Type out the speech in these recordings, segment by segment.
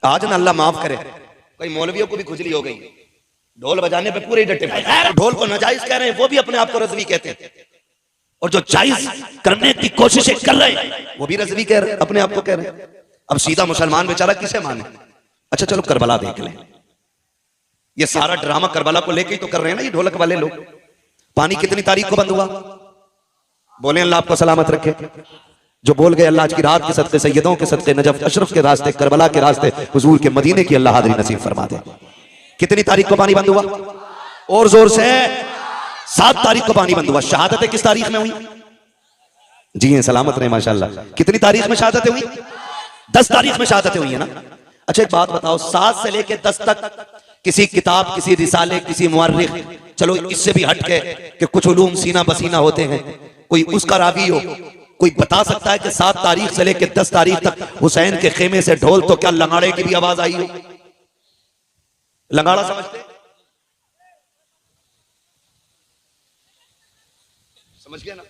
आज ना अल्लाह माफ करे, कई मौलवियों को भी खुजली हो गई, ढोल बजाने पे पूरे डटे। ढोल को नाजायज कह रहे हैं, वो भी अपने आप को रज़वी कहते हैं, और जो जायज करने की कोशिशें कर रहे हैं वो भी रज़वी कह रहे हैं, अपने आप को कह रहे हैं। अब सीधा मुसलमान बेचारा किसे माने? अच्छा चलो करबला देख लें, ये सारा ड्रामा करबला को लेके ही तो कर रहे हैं ना ये ढोलक वाले लोग। पानी कितनी तारीख को बंद हुआ? बोले अल्लाह आपको सलामत रखे। जो बोल गए अल्लाह आज की रात के सदके, सैयदों के सदके, नजफ अशरफ के रास्ते, करबला के रास्ते, हुजूर के मदीने की अल्लाह हाज़िरी नसीब फरमा दे। कितनी तारीख को पानी बंद हुआ? और जोर से 7 तारीख को पानी बंद हुआ। शहादतें किस तारीख में हुई? जी हैं, सलामत रहे माशाल्लाह। कितनी तारीख में शहादतें हुई? 10 तारीख में शहादतें हुई है ना। अच्छा एक बात बताओ, 7 से लेके 10 तक किसी किताब, किसी रिसाले, किसी मुअर्रिख, चलो इससे भी हट के कि कुछ उलूम सीना बसीना होते हैं, कोई उसका रावी हो, कोई बता सकता है कि 7 तारीख से लेके 10 तारीख तक हुसैन के खेमे से ढोल तो क्या लंगाड़े की भी आवाज आई हो? लंगाड़ा समझते? समझ गया ना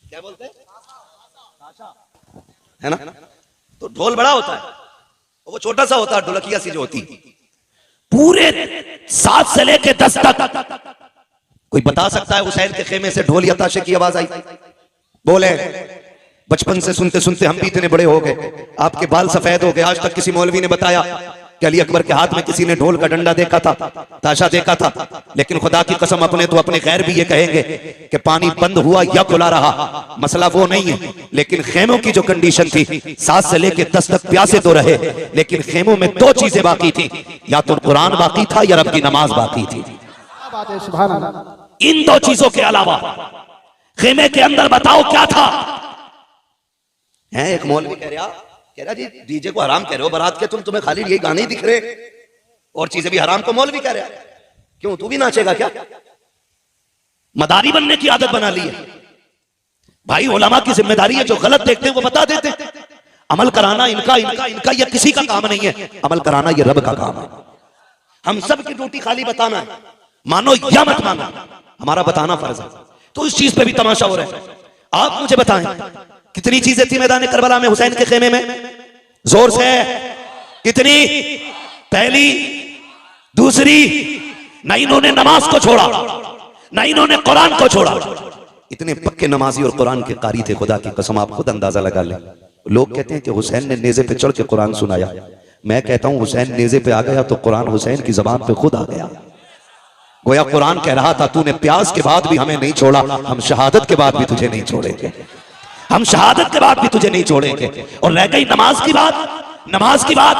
क्या बोलते हैं? है ना? तो ढोल बड़ा होता है, वो छोटा सा होता है, ढोलकिया सी जो होती। पूरे 7 से लेके 10 तक कोई बता सकता है हुसैन के खेमे से ढोल या ताशे की आवाज आई? बोले बचपन से सुनते सुनते हम भी इतने बड़े हो गए, आपके बाल सफेद हो गए, आज तक किसी मौलवी ने बताया कि अली अकबर के हाथ में किसी ने ढोल का डंडा देखा था, ताशा देखा था? लेकिन खुदा की कसम अपने तो अपने गैर भी ये कहेंगे कि पानी बंद हुआ या खुला रहा, मसला वो नहीं है। लेकिन खेमों की जो कंडीशन थी, 7 से लेके 10 तक प्यासे तो रहे, लेकिन खेमों में 2 चीजें बाकी थी, या तो कुरान बाकी था या रब की नमाज बाकी थी। इन 2 चीजों के अलावा खेमे के अंदर बताओ क्या था? है एक मौलवी कह रहा जी डीजे को हराम कह रहे हो बारात के, तुम्हें खाली यही गाने ही दिख रहे और चीजें भी हराम को मौलवी कह रहा है, क्यों तू भी नाचेगा क्या? मदारी बनने की आदत बना ली है भाई। उलमा की जिम्मेदारी है, जो गलत देखते हैं वो बता देते। अमल कराना इनका इनका इनका या किसी का काम नहीं है, अमल कराना ये रब का काम है। हम सब की ड्यूटी खाली बताना है, मानो या मत मानो, हमारा बताना फर्ज है। तो इस चीज पे भी तमाशा हो रहा है। आप मुझे बताएं कितनी चीजें थी मैदान करबला में हुसैन के खेमे में? जोर से कितनी? पहली, दूसरी, ना इन्होंने नमाज को छोड़ा, ना इन्होंने कुरान को छोड़ा। इतने पक्के नमाजी और कुरान के कारी थे, खुदा की कसम आप खुद अंदाजा लगा लें। लोग कहते हैं कि हुसैन ने नेज़े पे चढ़ के कुरान सुनाया, मैं कहता हूं हुसैन नेज़े पे आ गया तो कुरान हुसैन की जबान पे खुद आ गया। गोया कुरान कह रहा था तूने प्यास के बाद भी हमें नहीं छोड़ा, हम शहादत के बाद भी तुझे नहीं छोड़ेंगे, हम शहादत के बाद भी तुझे नहीं छोड़ेंगे। और रह गई नमाज की बात, नमाज की बात,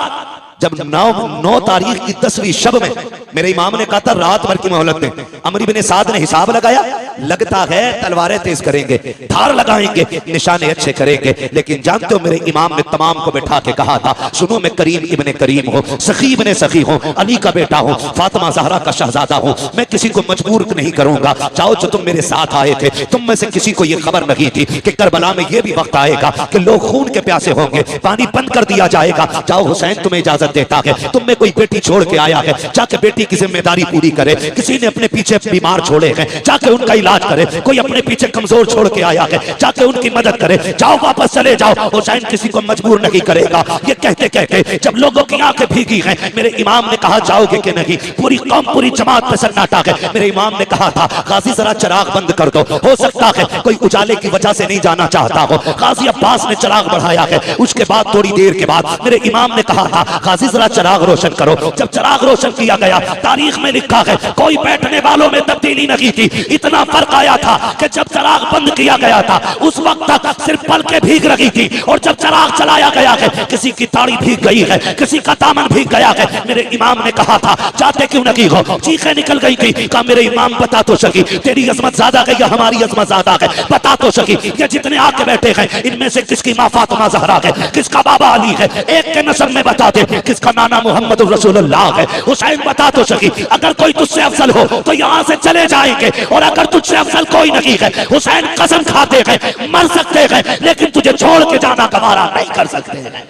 जब 9 तारीख की 10वीं शब में मेरे इमाम ने कहा था रात भर की मोहलत दें, अमर इब्न साद ने हिसाब लगाया, लगता है तलवारें तेज करेंगे, धार लगाएंगे, निशाने अच्छे करेंगे। लेकिन जानते हो मेरे इमाम ने तमाम को बैठा के कहा था सुनो मैं करीम इब्ने करीम हूँ, सखी इब्ने सखी हूँ, अली का बेटा हूँ, फातिमा ज़हरा का शहजादा हूँ, मैं किसी को मजबूर नहीं करूंगा। जाओ जो तुम मेरे साथ आए थे, तुम में से किसी को यह खबर नहीं थी कि करबला में यह भी वक्त आएगा कि लोग खून के प्यासे होंगे, पानी बंद कर दिया जाएगा। जाओ हुसैन तुम्हें इजाजत देता है, तुम में कोई बेटी छोड़ के आया है, जाके बेटी की जिम्मेदारी पूरी करे। किसी ने अपने पीछे बीमार छोड़े हैं, जाके उनका इलाज करे। कोई अपने पीछे कमजोर छोड़ के आया है, जाके उनकी मदद करे। जाओ वापस चले जाओ, हुसैन किसी को मजबूर नहीं करेगा। ये कहते कहते जब लोगों की आंखें भीगी हैं, मेरे इमाम ने कहा जाओगे कि नहीं? पूरी कौम पूरी जमात पे सन्नाटा है। मेरे इमाम ने कहा था गाजी जरा चिराग बंद कर दो, हो सकता है कोई उजाले की वजह से नहीं जाना चाहता हो। गाजी अब्बास ने चिराग बढ़ाया है। उसके बाद थोड़ी देर के बाद मेरे इमाम ने कहा था गाजी जरा चिराग रोशन करो। जब चिराग रोशन किया गया, तारीख में लिखा है कोई बैठने वालों में तब्दीली नहीं थी। इतना फर्क आया था कि जब चिराग बंद किया गया था उस वक्त तक सिर्फ पलकें भीग रही थी, और जब चिराग चलाया गया है किसी की ताड़ी भीग गई है, किसी का दामन भीग गया है। मेरे इमाम ने कहा था जाते क्यों नहीं हो? चीखें निकल गई थी। कहा मेरे इमाम बता तो सकी तेरी अजमत ज्यादा है या हमारी अजमत ज्यादा है? बता तो सकी ये जितने आके बैठे हैं इनमें से किसकी माँ फातिमा ज़हरा है, किसका बाबा अली है? एक के नस्ल में बता दे किसका नाना मोहम्मद रसूलुल्लाह है। हुसैन बता तो सकी अगर कोई तुझसे अफजल हो तो यहाँ से चले जाएंगे, और अगर तुझसे अफजल कोई नहीं है हुसैन कसम खाते हैं मर सकते हैं लेकिन तुझे छोड़ के जाना गवारा नहीं कर सकते हैं।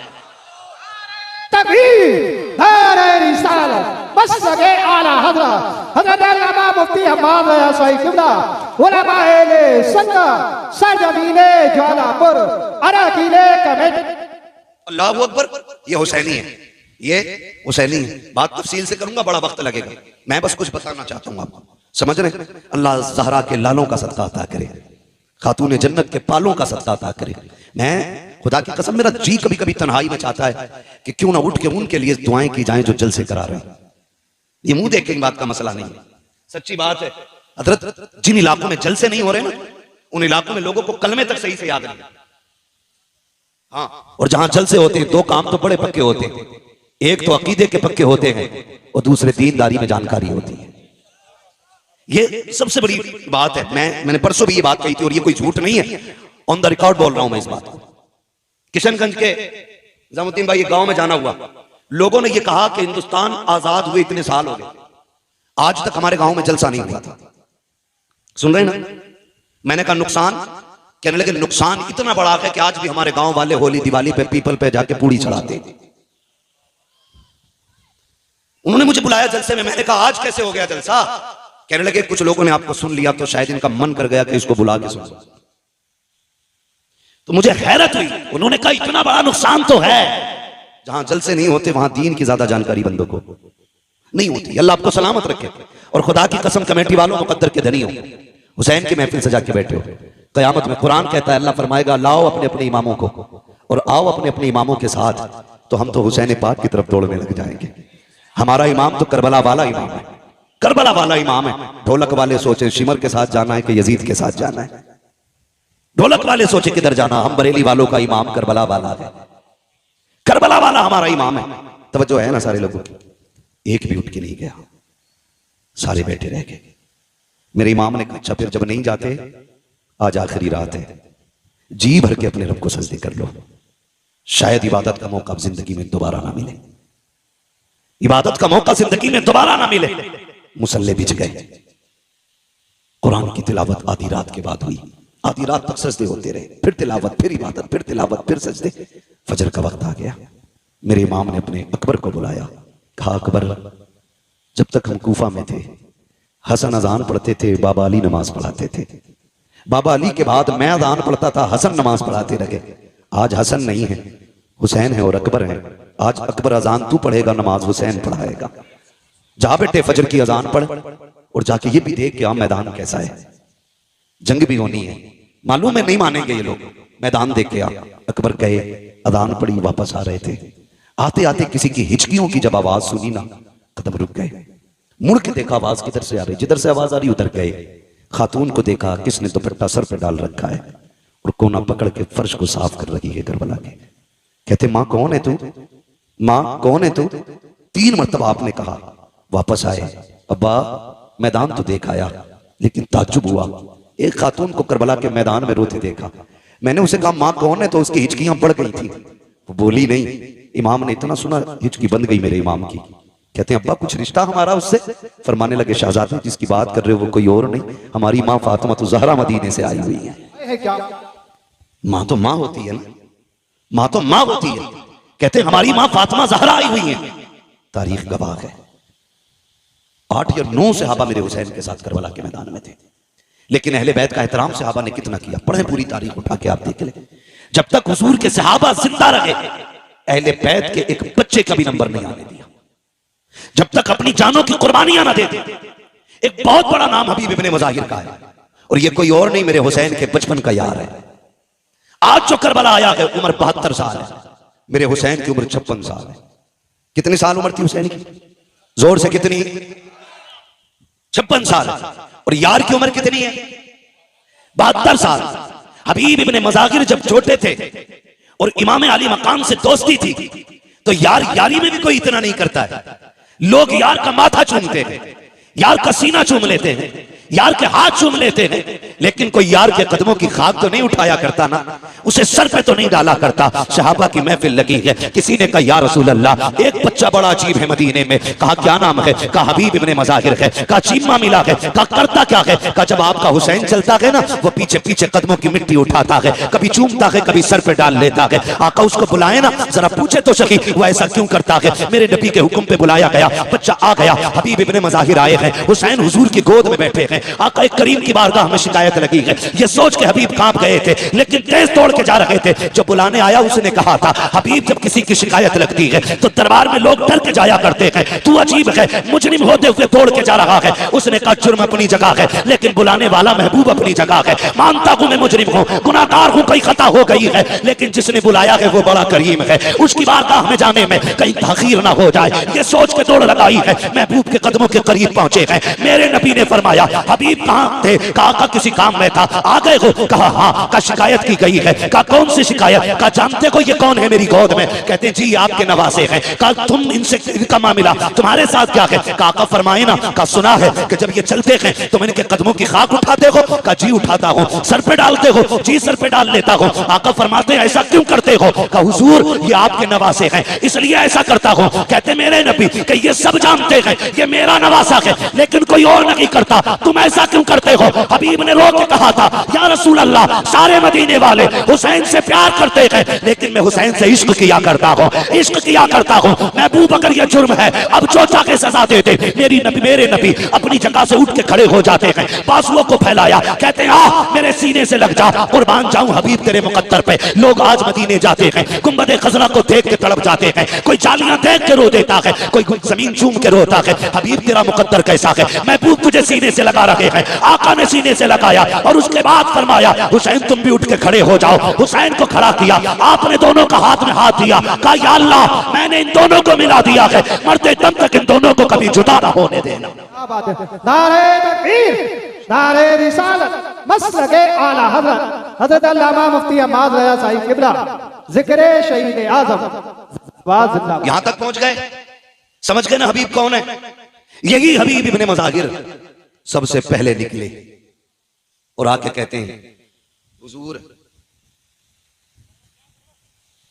तकबीर, नारे रिसालत, मसलके आला हज़रत हज़रत अल्लामा मुफ्ती हम्माद सईद किबला उलमाए सुन्नत सरजमीने ज्वालापुर अरकीले कमेटी। अल्लाहू अकबर, ये हुसैनी है, ये हुसैनी है। बात तफसील से करूंगा, बड़ा वक्त लगेगा, मैं बस कुछ बताना चाहता हूं आपको, समझ रहे हैं? अल्लाह ज़हरा के लालों का सदका अता करे, खातून जन्नत के पालों का सदका अता करे। मैं खुदा की कसम, मेरा जी कभी कभी तन्हाई में चाहता है कि क्यों ना उठ के उनके लिए दुआएं की जाएं जो जलसे करा रहे हैं। ये मुंह देख के बात का मसला नहीं है, सच्ची बात है। हजरत जिन इलाकों में जलसे नहीं हो रहे ना, उन इलाकों में लोगों को कलमे तक सही से याद नहीं। हाँ, और जहां जलसे होते हैं दो काम तो बड़े पक्के होते हैं, एक तो अकीदे के पक्के होते हैं और दूसरे दीनदारी में जानकारी होती है। ये सबसे बड़ी बात है। मैंने परसों भी ये बात कही थी और ये कोई झूठ नहीं है, ऑन द रिकॉर्ड बोल रहा हूं मैं इस बात को। किशनगंज के निजामुद्दीन भाई गांव में जाना हुआ, लोगों ने ये कहा कि हिंदुस्तान आजाद हुए इतने साल हो गए, आज तक हमारे गांव में जलसा नहीं हुआ था। सुन रहे ना? मैंने कहा नुकसान, कहने लगे नुकसान इतना बड़ा है कि आज भी हमारे गांव वाले होली दिवाली पे पीपल पे जाके पूड़ी चढ़ाते। उन्होंने मुझे बुलाया जलसे में, मैंने कहा आज कैसे हो गया जलसा? कहने लगे कुछ लोगों ने आपको सुन लिया तो शायद इनका मन कर गया कि इसको बुला के सुन। तो मुझे हैरत हुई, उन्होंने कहा इतना बड़ा नुकसान तो है, जहां जलसे नहीं होते वहां दीन की ज्यादा जानकारी बंदों को नहीं होती। अल्लाह आपको सलामत रखे। और खुदा की कसम कमेटी वालों को कद्दर के धनी हो, हुसैन की महफिल सजा के बैठे हो, कयामत में कुरान कहता है, अल्लाह फरमाएगा लाओ अपने अपने इमामों को और आओ अपने अपने इमामों के साथ, तो हम तो हुसैन पाक की तरफ दौड़ने लग जाएंगे। हमारा इमाम तो करबला वाला इमाम है, करबला वाला इमाम है। ढोलक वाले सोचे शिमर के साथ जाना है कि यजीद के साथ जाना है, ढोलक वाले सोचे किधर जाना। हम बरेली वालों का इमाम करबला वाला है, करबला वाला हमारा इमाम है। तवज्जो है ना सारे लोगों की? एक भी उठ के नहीं गया, सारे बैठे रह गए। मेरे इमाम ने कहा अच्छा फिर जब नहीं जाते, आज आखिरी रात है, जी भर के अपने रब को सजदे कर लो, शायद इबादत का मौका जिंदगी में दोबारा ना मिले, इबादत का मौका जिंदगी में दोबारा ना मिले। मुसल्ले बिछ गए, कुरान की तिलावत आधी रात के बाद हुई, आधी रात तक सजदे होते रहे, फिर तिलावत, फिर इबादत, फिर तिलावत, फिर सजदे। फजर का वक्त आ गया, मेरे इमाम ने अपने अकबर को बुलाया, कहा अकबर जब तक हम कूफा में थे हसन अजान पढ़ते थे, बाबा अली नमाज पढ़ाते थे, बाबा अली के बाद मैं अजान पढ़ता था, हसन नमाज पढ़ाते रहे। आज हसन नहीं है, हुसैन है और अकबर है। आज अकबर अजान तू पढ़ेगा, नमाज हुसैन पढ़ाएगा। जा बेटे फजर की अजान पढ़ और जाके ये भी देख क्या मैदान कैसा है, जंग भी होनी है, मालूम है नहीं मानेंगे ये लोग, मैदान देख के आ। अकबर गए, अजान पढ़ी, वापस आ रहे थे, आते आते किसी की हिचकियों की जब आवाज सुनी ना, कदम रुक गए, मुड़ के देखा आवाज किधर से आ रही, जिधर से आवाज आ रही उधर गए। खातून को देखा, किसने दुपट्टा सर पे डाल रखा है और कोना पकड़ के फर्श को साफ कर रही है करबला के। कहते माँ कौन है तू, माँ कौन है तू? 3 मरतबा आपने कहा। वापस आए, अब्बा मैदान तो देख आया, लेकिन ताज्जुब हुआ, एक खातून को करबला के मैदान में रोते देखा। मैंने उसे कहा माँ कौन है, तो उसकी हिचकियां बढ़ गई थी, वो बोली नहीं। इमाम ने इतना सुना, हिचकी बंद गई मेरे इमाम की। कहते हैं अब्बा कुछ रिश्ता हमारा उससे? फरमाने लगे शहजादे जिसकी बात कर रहे हो वो कोई और नहीं, हमारी माँ फातिमा तो ज़हरा मदीने से आई हुई है। क्या माँ तो माँ होती है ना, माँ तो माँ होती है। कहते हैं हमारी माँ फातिमा ज़हरा आई हुई है, तारीख गवाह है। 8 या 9 सहाबा मेरे हुसैन के साथ करबला के मैदान में थे, लेकिन अहले बैत का एहतराम सहाबा ने कितना किया, पढ़े पूरी तारीख उठा के आप देख ले। जब तक हुजूर के सहाबा जिंदा रहे, अहले बैत के एक बच्चे का भी नंबर नहीं आने दिया, जब तक अपनी जानों की कुर्बानियां ना दे दे। एक बहुत बड़ा नाम हबीब इब्ने मुज़ाहिर का है, और ये कोई और नहीं, मेरे हुसैन के बचपन का यार है। आज जो करबला आया है उम्र 72 साल है, मेरे हुसैन की उम्र 56 साल है। कितनी साल उम्र थी हुसैन की? जोर से कितनी? 56 साल। और यार की उम्र कितनी है? 72 साल। हबीब इब्ने मुज़ाहिर जब छोटे थे और इमाम अली मकाम से दोस्ती थी, तो यार यारी में भी कोई इतना नहीं करता है। लोग यार का माथा चूमते हैं, यार का सीना चूम लेते हैं, यार के हाथ चूम लेते हैं, लेकिन कोई यार के कदमों की खाक तो नहीं उठाया करता ना, उसे सर पे तो नहीं डाला करता। सहाबा की महफिल लगी है, किसी ने कहा या रसूल अल्लाह, एक बच्चा बड़ा अजीब है मदीने में। कहा क्या नाम है? कहा हबीब इब्ने मुज़ाहिर है। कहा चीमा मिला है? कहा करता क्या है? कहा जब आपका हुसैन चलता है ना, वो पीछे पीछे कदमों की मिट्टी उठाता है, कभी चूमता है, कभी सर पे डाल लेता है। आका उसको बुलाए ना, जरा पूछे तो सही वो ऐसा क्यों करता है। मेरे नबी के हुक्म पे बुलाया गया, बच्चा आ गया, हबीब इब्ने मुज़ाहिर आए हैं, हुसैन हुजूर की गोद में बैठे हैं। आका करीम की बारगाह में शिकायत लगी है। ये सोच के हबीब कांप गए थे, लेकिन तेज तोड़ के जा रहे थे। जो बुलाने आया उसने कहा था, हबीब जब किसी की शिकायत लगती है तो दरबार में लोग डर के जाया करते हैं, तू अजीब है, मुजरिम होते हुए तोड़ के जा रहा है। उसने कहा जुर्म अपनी जगह है, लेकिन बुलाने वाला महबूब अपनी जगह है। मानता हूं मैं मुजरिम हूं, गुनाहगार हूं, कई खता हो गई है, लेकिन जिसने बुलाया है वो बड़ा करीम है, उसकी बारगाह में जाने में कहीं ताखीर ना हो जाए। ये सोच के दौड़ लगाई है, महबूब के कदमों के करीब पहुंचे हैं। मेरे नबी ने फरमाया, हबीब कहां थे? कहा किसी काम में था। आ गए हो? कहा हाँ। का शिकायत की गई है? कहा कौन सी शिकायत? का जानते हो ये कौन है मेरी गोद में? कहते जी आपके नवासे हैं। कहा तुम इनसे इनका मामला तुम्हारे साथ क्या है? काका फरमाए ना। का सुना है कि जब ये चलते हैं तो मैं इनके कदमों की खाक उठाते हो? का जी उठाता हूँ। सर पे डालते हो? जी सर पे डाल लेता हूँ। आका फरमाते ऐसा क्यों करते हो? का हुजूर ये आपके नवासे हैं इसलिए ऐसा करता हूँ। कहते मेरे नबी कि ये सब जानते हैं ये मेरा नवासा है, लेकिन कोई और नहीं करता, तुम ऐसा क्यों करते हो? हबीब ने रो के कहा था, या रसूल अल्लाह, सारे मदीने वाले हुसैन से प्यार करते हैं, लेकिन मैं हुसैन से इश्क किया करता हूँ, इश्क किया करता हूँ। महबूब अगर ये जुर्म है अब जो चाहे सजा देते। मेरे नबी अपनी जगह से उठ के खड़े हो जाते हैं, बाजुओं को फैलाया, कहते हैं मेरे सीने से लग जा, कुर्बान जाऊं हबीब तेरे मुकद्दर पे। लोग आज मदीने जाते हैं, गुंबद खजरा को देख के तड़प जाते हैं, कोई जालियां देख के रो देता है, कोई जमीन चूम के रोता है। हबीब तेरा मुकद्दर कैसा है? महबूब तुझे सीने से लगा रहे हैं। आका ने सीने से लगाया और उसके बाद फरमाया, हुसैन तुम भी उठ के खड़े हो जाओ। हुसैन को खड़ा किया, आपने दोनों का हाथ में हाथ दिया, कहा या अल्लाह मैंने इन दोनों को मिला दिया है, मरते दम तक इन दोनों को कभी जुदा ना होने देना। नारे तकबीर, नारे रिसालत, मसलके आला हज़रत हज़रत अल्लामा मुफ्ती अहमद रज़ा साहिब किबला, जिक्र शहीद आज़म। यहां तक पहुंच गए, समझ गए ना हबीब कौन है? यही हबीब इब्ने मज़ाहिर सबसे पहले निकले और आके कहते हैं, हुजूर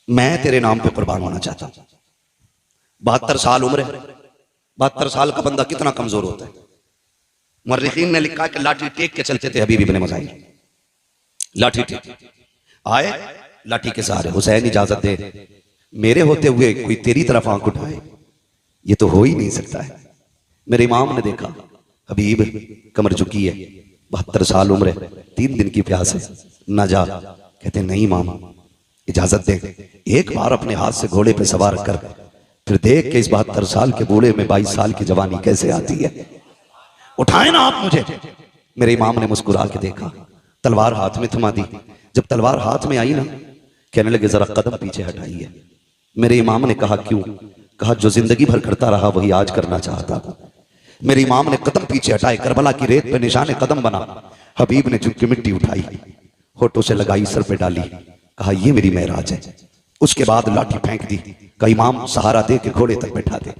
मैं तेरे नाम पे कुर्बान होना चाहता हूं। 72 साल उम्र है, 72 साल का बंदा कितना कमजोर होता है। मुर्रिखीन ने लिखा कि लाठी टेक के चलते थे हबीब इब्ने मज़ाहिर, लाठी टेक आए, लाठी के सहारे। हुसैन इजाजत दे, मेरे होते हुए कोई तेरी तरफ आंख उठाए, ये तो हो ही नहीं सकता है। मेरे इमाम ने देखा हबीब कमर झुकी है, 72 साल उम्र है, 3 दिन की प्यास है, ना जा। कहते नहीं इमाम इजाजत दे, एक बार अपने हाथ से घोड़े पे सवार कर फिर देख के इस 72 साल के बूढ़े में 22 साल की जवानी कैसे आती है, उठाए ना आप मुझे। मेरे इमाम ने मुस्कुरा के देखा, तलवार हाथ में थमा दी। जब तलवार हाथ में आई ना, कहने लगे जरा कदम पीछे हटाइए। मेरे इमाम ने कहा क्यों? कहा जो जिंदगी भर करता रहा वही आज करना चाहता हूं। मेरे इमाम ने कदम पीछे हटाए, करबला की रेत पे निशाने कदम बना। हबीब ने झुक के मिट्टी उठाई, होठों से लगाई, सर पे डाली, कहा ये मेरी महराज है। उसके बाद लाठी फेंक दी, कहा इमाम सहारा दे के घोड़े तक बैठा दे।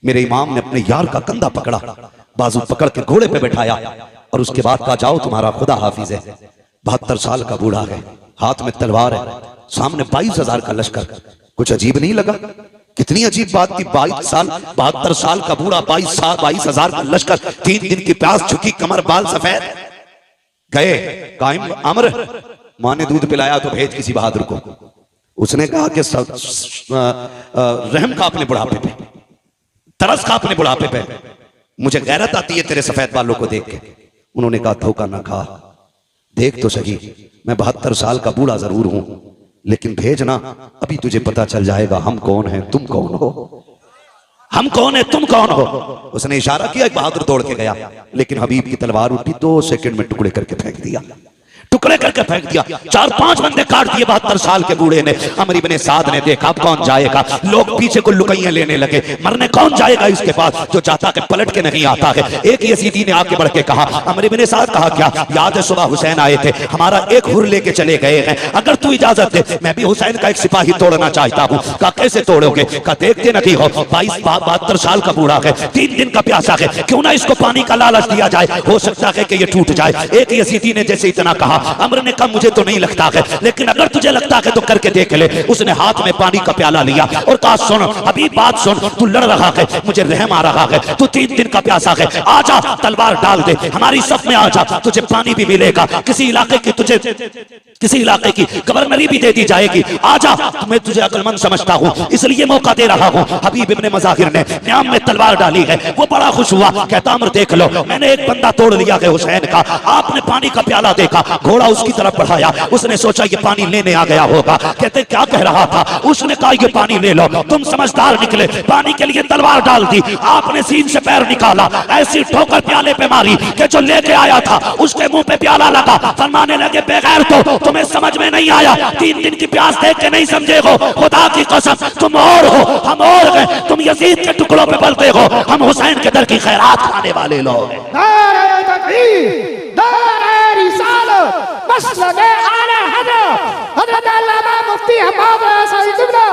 मेरे इमाम ने अपने यार का कंधा पकड़ा, बाजू पकड़ के घोड़े पे बैठाया और उसके बाद कहा जाओ तुम्हारा खुदा हाफिज है। 72 साल का बूढ़ा है, हाथ में तलवार है, सामने 22,000 का लश्कर। कुछ अजीब नहीं लगा? कितनी अजीब बात थी, 72 साल का बूढ़ा, 22,000 का लश्कर, 3 दिन की प्यास, झुकी कमर, बाल सफेद। गए कायम अमर, मां ने दूध पिलाया तो भेज किसी बहादुर को। उसने कहा कि रहम का अपने बुढ़ापे पे, तरस का अपने बुढ़ापे पे, मुझे गैरत आती है तेरे सफेद बालों को देख के। उन्होंने कहा धोखा ना खा, देख तो सही, मैं 72 साल का बूढ़ा जरूर हूं, लेकिन भेजना अभी तुझे पता चल जाएगा हम कौन हैं, तुम कौन हो, हम कौन है तुम कौन हो। उसने इशारा किया, एक बहादुर दौड़ के गया, लेकिन हबीब की तलवार उठी, 2 सेकंड में टुकड़े करके फेंक दिया, टुकड़े करके फेंक दिया। 4-5 बंदे काट दिए 72 साल के बूढ़े ने। अमर इब्ने साद ने देखा अब कौन जाएगा, लोग पीछे को लुकैयां लेने लगे, मरने कौन जाएगा इसके पास जो चाहता के पलट के नहीं आता है। एक यजीदी ने आके बढ़ के कहा, अमर इब्ने साद, कहा क्या याद है सुबह हुसैन आए थे, हमारा एक हुर लेके चले गए हैं, अगर तू इजाजत दे मैं भी हुसैन का एक सिपाही तोड़ना चाहता हूँ। कहा कैसे तोड़ोगे? कहा देखते नहीं हो 72 साल का बूढ़ा है, 3 दिन का प्यासा है, क्यों ना इसको पानी का लालच दिया जाए, हो सकता है कि ये टूट जाए। एक यजीदी ने जैसे इतना कहा अमर ने कहा मुझे तो नहीं लगता है, लेकिन अगर तुझे लगता है तो करके देख ले। उसने हाथ में पानी का प्याला लिया और कहा सुन अभी बात सुन, तू लड़ रहा है, मुझे रहम आ रहा है, तू 3 दिन का प्यासा है, आजा तलवार डाल दे, हमारी सफ में आजा, तुझे पानी भी मिलेगा, किसी इलाके की तुझे किसी इलाके की गवर्नरी भी दे दी जाएगी, आजा, मैं तुझे अक्लमंद समझता हूं इसलिए मौका दे रहा हूं। हबीब इब्ने मज़ाहिर ने न्याम में तलवार डाली है, वो बड़ा खुश हुआ, कहता अमर देख लो मैंने एक बंदा तोड़ लिया है हुसैन का। आपने पानी का प्याला देखा, घोड़ा उसकी तरफ बढ़ाया, उसने सोचा ये पानी लेने आ गया होगा। कहते क्या कह रहा था? उसने कहा ये पानी ले लो, तुम समझदार निकले, पानी के लिए तलवार डाल दी, आपने सीन से पैर निकाला, ऐसी ठोकर प्याले पे मारी कि जो लेके आया था उसके मुंह पे प्याला लगा। फरमाने लगे बेगैर तो तुम्हें समझ में नहीं आया, 3 दिन की प्यास देख के नहीं समझे हो, खुदा की कसम तुम और हो हम और हैं, तुम यजीद के टुकड़ों पे पलते हो, हम हुसैन के दर की खैरात खाने वाले लोग हैं। नारे तकबीर, नारे रिसालत, मसलके आला हज़रत, हज़रत अल्लामा मुफ्ती हम्माद सईद क़िबला,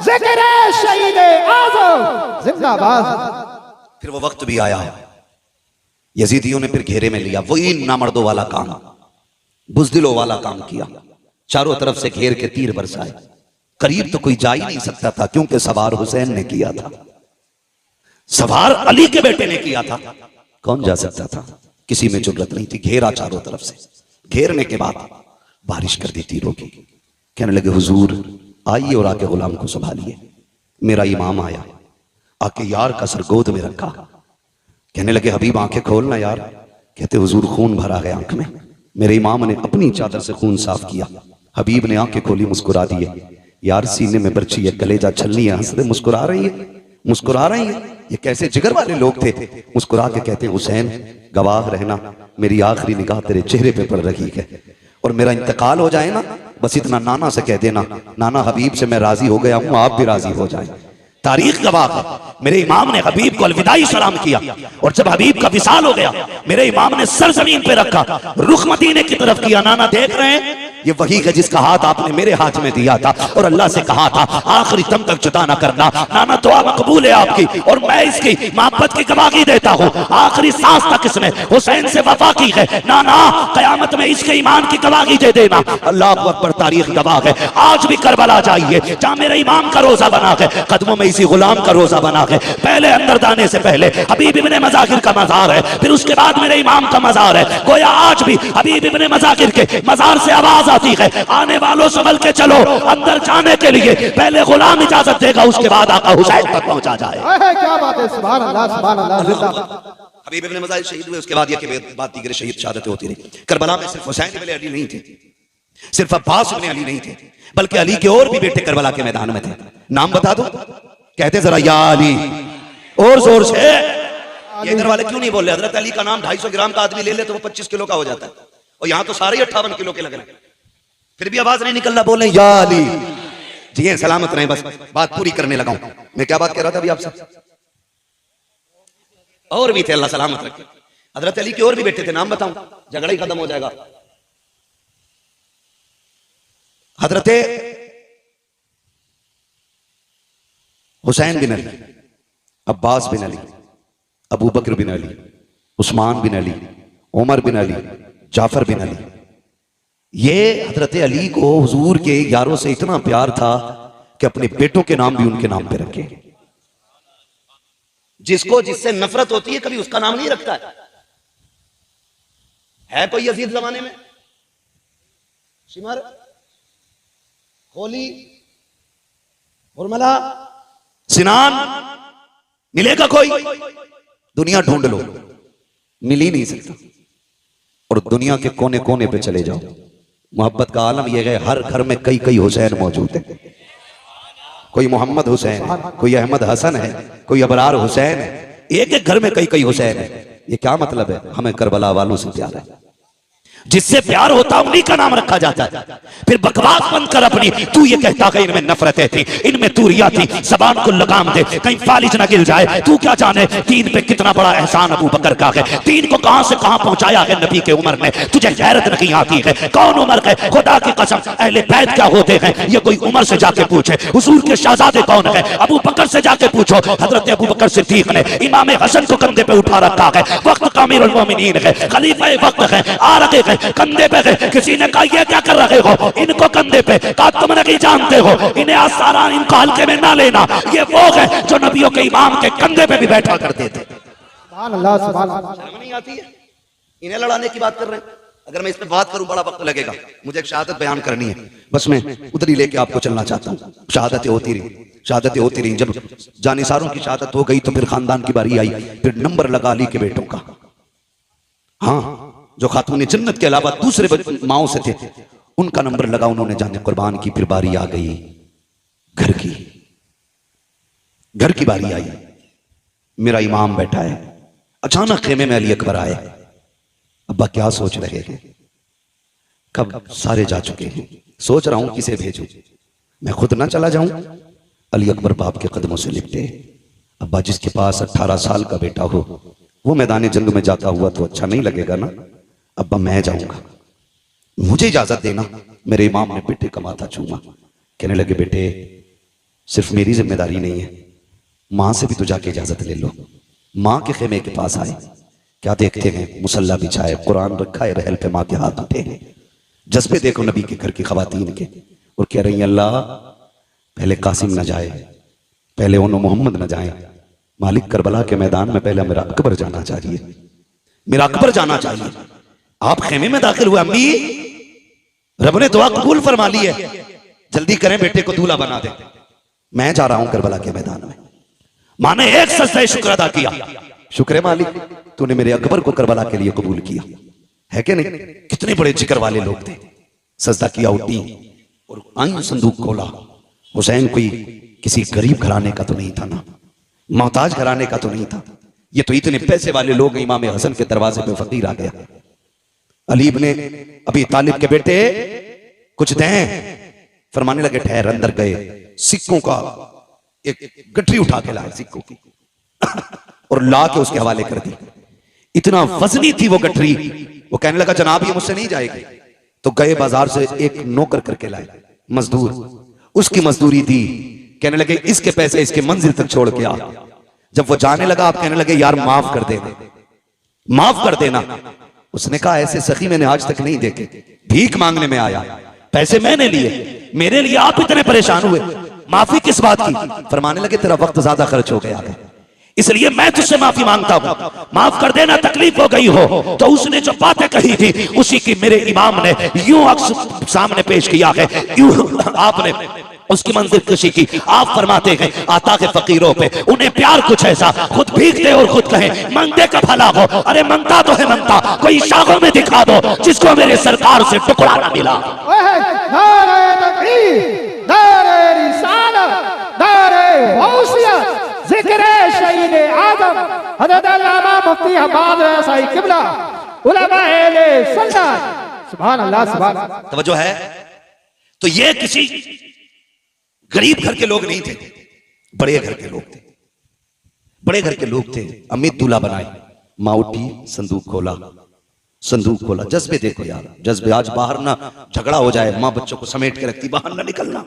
ज़िक्र शहीद आज़म जिंदाबाद। फिर वो वक्त भी आया, यजीदियों ने फिर घेरे में लिया, वही नामर्दों वाला काम, बुज़दिलों वाला काम किया, चारों तरफ से घेर के तीर बरसाए। करीब तो कोई जा ही नहीं सकता था क्योंकि सवार हुसैन ने किया था, सवार अली के बेटे ने किया था, कौन जा सकता था? किसी में जुर्रत नहीं थी। घेरा चारों तरफ से, घेरने के बाद बारिश कर दी तीरों की। कहने लगे हुजूर आइए और आके गुलाम को संभालिए। मेरा इमाम आया, आके यार का सर गोद में रखा, कहने लगे हबीब आंखें खोलना यार। कहते हुजूर खून भरा है आंख में। मेरे इमाम ने अपनी चादर से खून साफ किया, हबीब ने आंखें खोली, मुस्कुरा दिए, यार सीने में बर्छी है, कलेजा छलनी है, हंसते मुस्कुरा रही है, मुस्कुरा रही है, ये कैसे जिगर वाले लोग थे। मुस्कुरा के कहते हैं हुसैन गवाह रहना, मेरी आखिरी निगाह तेरे चेहरे पे पड़ रही है, और मेरा इंतकाल हो जाए ना बस इतना नाना से कह देना, नाना हबीब से मैं राजी हो गया हूं, आप भी राजी हो जाएं। तारीख गवाह है, मेरे इमाम ने हबीब को अलविदाई सलाम किया, और जब हबीब का विसाल हो गया मेरे इमाम ने सर जमीन पे रखा, रुख मदीने की तरफ किया। नाना देख रहे हैं ये वही है जिसका हाथ आपने मेरे हाथ में दिया था और अल्लाह से कहा था आखिरी दम तक जुदा ना करना। नाना दुआ मकबूल है आपकी, और मैं इसकी मोहब्बत की गवाही देता हूँ, आखिरी सांस तक इसने हुसैन से वफा की है। नाना कयामत में इसके ईमान की गवाही दे देना। अल्लाह अकबर, तारीख गवाह है। आज भी करबला जाइए जहाँ मेरे इमाम का रोजा बना है, कदमों में इसी गुलाम का रोजा बना है। पहले अंदर जाने से पहले हबीब इब्ने मज़ाहिर का मजार है, फिर उसके बाद मेरे इमाम का मजार है। गोया आज भी हबीब इब्ने मज़ाहिर के मजार से आवाज आती है, आने वालों संभल के चलो, अंदर जाने के लिए पहले गुलाम इजाजत देगा, उसके बाद आका हुसैन तक पहुंचा जाए। क्या बात है, सुभान अल्लाह सुभान अल्लाह। जिंदाबाद। हबीब इब्ने मज़ाहिर शहीद हुए, उसके बाद ये कि बात दीगर शहीद शहादतें होती रही। करबला में सिर्फ हुसैन इब्ने अली नहीं थे, सिर्फ अब्बास इब्ने अली नहीं थे, बल्कि अली के और भी बेटे करबला के मैदान में थे। नाम बता दो, कहते जरा या अली, और जोर से। ये इधर वाले क्यों नहीं बोल रहे? हजरत अली का नाम 250 ग्राम का आदमी ले ले तो वो 25 किलो का हो जाता है, और यहाँ तो सारे 58 किलो के लग रहे हैं, फिर भी आवाज नहीं निकलना, बोल रहे या अली। जी सलामत रहे, बस बात पूरी करने लगा हूं। मैं क्या बात कर रहा था अभी आपसे? और भी थे, अल्लाह सलामत रखे। हजरत अली के और भी बेटे थे, नाम बताऊं, झगड़ा ही खत्म हो जाएगा। हजरत हुसैन बिन अली, अब्बास बिन अली, अबू बकर बिन अली, उस्मान बिन अली, उमर बिन अली, जाफर बिन अली, ये हजरत अली को हुजूर के यारों से इतना प्यार था कि अपने बेटों के नाम भी उनके नाम पे रखे। जिसको जिससे नफरत होती है कभी उसका नाम नहीं रखता है कोई यजीद जमाने में? शिमर, होली, उर्मला, सिनान मिलेगा कोई? दुनिया ढूंढ लो, मिल ही नहीं सकता। और दुनिया के कोने कोने पे चले जाओ, मोहब्बत का आलम यह है, हर घर में कई कई हुसैन मौजूद है। कोई मोहम्मद हुसैन है, कोई अहमद हसन है, कोई अबरार हुसैन है, एक एक घर में कई कई हुसैन है। ये क्या मतलब है? हमें करबला वालों से प्यार है, जिससे प्यार होता उन्हीं का नाम रखा जाता है। फिर बकवास बंद कर अपनी, तू ये कहता है इनमें नफरतें थी, इनमें तूरिया थी, जबान को लगाम दे, कहीं फालिज ना गिर जाए। तू क्या जाने दीन पे कितना बड़ा एहसान अबू बकर का है, दीन को कहां से कहां पहुंचाया है नबी के उम्र में, तुझे गैरत नहीं आती है। कौन उमर है? खुदा की कसम, अहले बैत क्या होते हैं ये कोई उमर से जाके पूछे। हुजूर के शहजादे कौन है? अबू बकर से जाके पूछो। हजरत अबू बकर सिद्दीक ने इमाम हसन को कंधे पे उठा रखा है, वक्त का अमीरुल मोमिनीन है, खलीफा वक्त है, आरक़े के कंधे पे गए, किसी ने कहा ये क्या कर रहे हो, इनको कंधे पे, कहा तुम नहीं जानते हो इन्हें आसारा, इनको हल्के में ना लेना, ये वो है जो नबियों के इमाम के कंधे पे भी बैठा करते थे। सुभान अल्लाह, सुभान अल्लाह। शर्म नहीं आती है? इन्हें लड़ाने की बात कर रहे हैं। अगर मैं इस पे बात करूं बड़ा वक्त लगेगा, मुझे एक शहादत बयान करनी है, बस मैं उधर ही लेके आपको चलना चाहता हूं। शहादतें होती रही, शहादतें होती रही, जब जानिसारों की शहादत हो गई तो फिर खानदान की बारी आई, फिर नंबर लगा अली के बेटों का। हाँ, जो खातून जन्नत के अलावा दूसरे माओं से थे उनका नंबर लगा उन्होंने जाने कुर्बान की। फिर बारी आ गई घर की, घर की बारी आई। मेरा इमाम बैठा है, अचानक खेमे में अली अकबर आए। अब्बा क्या सोच रहे हैं, कब सारे जा चुके हैं, सोच रहा हूं किसे भेजूं, मैं खुद ना चला जाऊं। अली अकबर बाप के कदमों से लिपटे। अब्बा जिसके पास 18 साल का बेटा हो वो मैदान जंग में जाता हुआ तो अच्छा नहीं लगेगा ना। अब्बा मैं जाऊंगा, मुझे इजाजत देना। मेरे इमाम ने बेटे का माथा चूमा, कहने लगे बेटे सिर्फ मेरी जिम्मेदारी नहीं है, मां से भी तो जाके इजाजत ले लो। मां के खेमे के पास आए, क्या देखते हैं, मुसल्ला बिछाए, कुरान रखा है, रहल पे मां के हाथ उठे हैं। जज्बे देखो नबी के घर की खवातीन के, और कह रही अल्लाह पहले कासिम न जाए, पहले उन्हों मोहम्मद न जाए, मालिक करबला के मैदान में पहले मेरा अकबर जाना चाहिए, मेरा अकबर जाना चाहिए। आप खेमे में दाखिल हुए, अम्मी रब ने दुआ कबूल फरमा ली है, जल्दी करें बेटे को दूल्हा बना दे, मैं जा रहा हूं करबला के मैदान में। मां ने एक सजदा शुक्र अदा किया, शुक्र है मालिक तूने मेरे अकबर को करबला के लिए कबूल किया है कि नहीं। कितने बड़े जिक्र वाले लोग थे। सजदा किया, उठी और आई संदूक खोला। हुसैन कोई किसी गरीब घराने का तो नहीं था ना, मोहताज घराने का तो नहीं था, ये तो इतने पैसे वाले लोग। इमाम हसन के दरवाजे पे फकीर आ गया। अली इब्ने अबी तालिब के बेटे कुछ दें, फरमाने लगे ठहर। अंदर गए, सिक्कों का एक गठरी उठा के लाए सिक्कों की और ला के उसके हवाले कर दी। इतना वजनी थी वो गठरी। वो कहने लगा जनाब ये मुझसे नहीं जाएगी। तो गए बाजार से एक नौकर करके लाए, मजदूर, उसकी मजदूरी दी। कहने लगे इसके पैसे इसके मंजिल तक छोड़ के आ। जब वो जाने लगा आप कहने लगे यार माफ कर देना, माफ कर देना। उसने कहा ऐसे सखी मैंने आज तक नहीं देखे, भीख मांगने में आया, पैसे मैंने लिए, मेरे लिए आप इतने परेशान हुए, माफी किस बात की। फरमाने लगे तेरा वक्त ज्यादा खर्च हो गया है, इसलिए मैं तुझसे माफी मांगता हूं, माफ कर देना, तकलीफ हो गई हो। तो उसने जो बातें कही थी उसी की मेरे इमाम ने यूं अक्स सामने पेश किया है, यूं आपने उसकी मंजिल कशी की। आप फरमाते हैं आता के फकीरों पे उन्हें प्यार कुछ ऐसा, खुद भीगते और खुद कहे मंगते का भला हो। अरे मंगता तो है मंगता, कोई शाखों में दिखा दो जिसको मेरे सरकार से टुकड़ा ना मिला। नारे तकबीर, नारे रिसालत, नारे गौसियत, जिक्र शहीद आदम हज़रत अल्लामा मुफ्ती हम्माद रज़ाई किबला, उलमा अहले सुन्नत। सुभान अल्लाह, सुभान अल्लाह। तवज्जो है। तो ये किसी गरीब घर के लोग नहीं थे, बड़े घर के लोग थे, बड़े घर के लोग थे। अमित दूल्हा बनाए, माँ उठी, संदूक खोला, संदूक खोला। जज्बे देखो यार, जज्बे। आज बाहर ना झगड़ा हो जाए, माँ बच्चों को समेट के रखती, बाहर ना निकलना,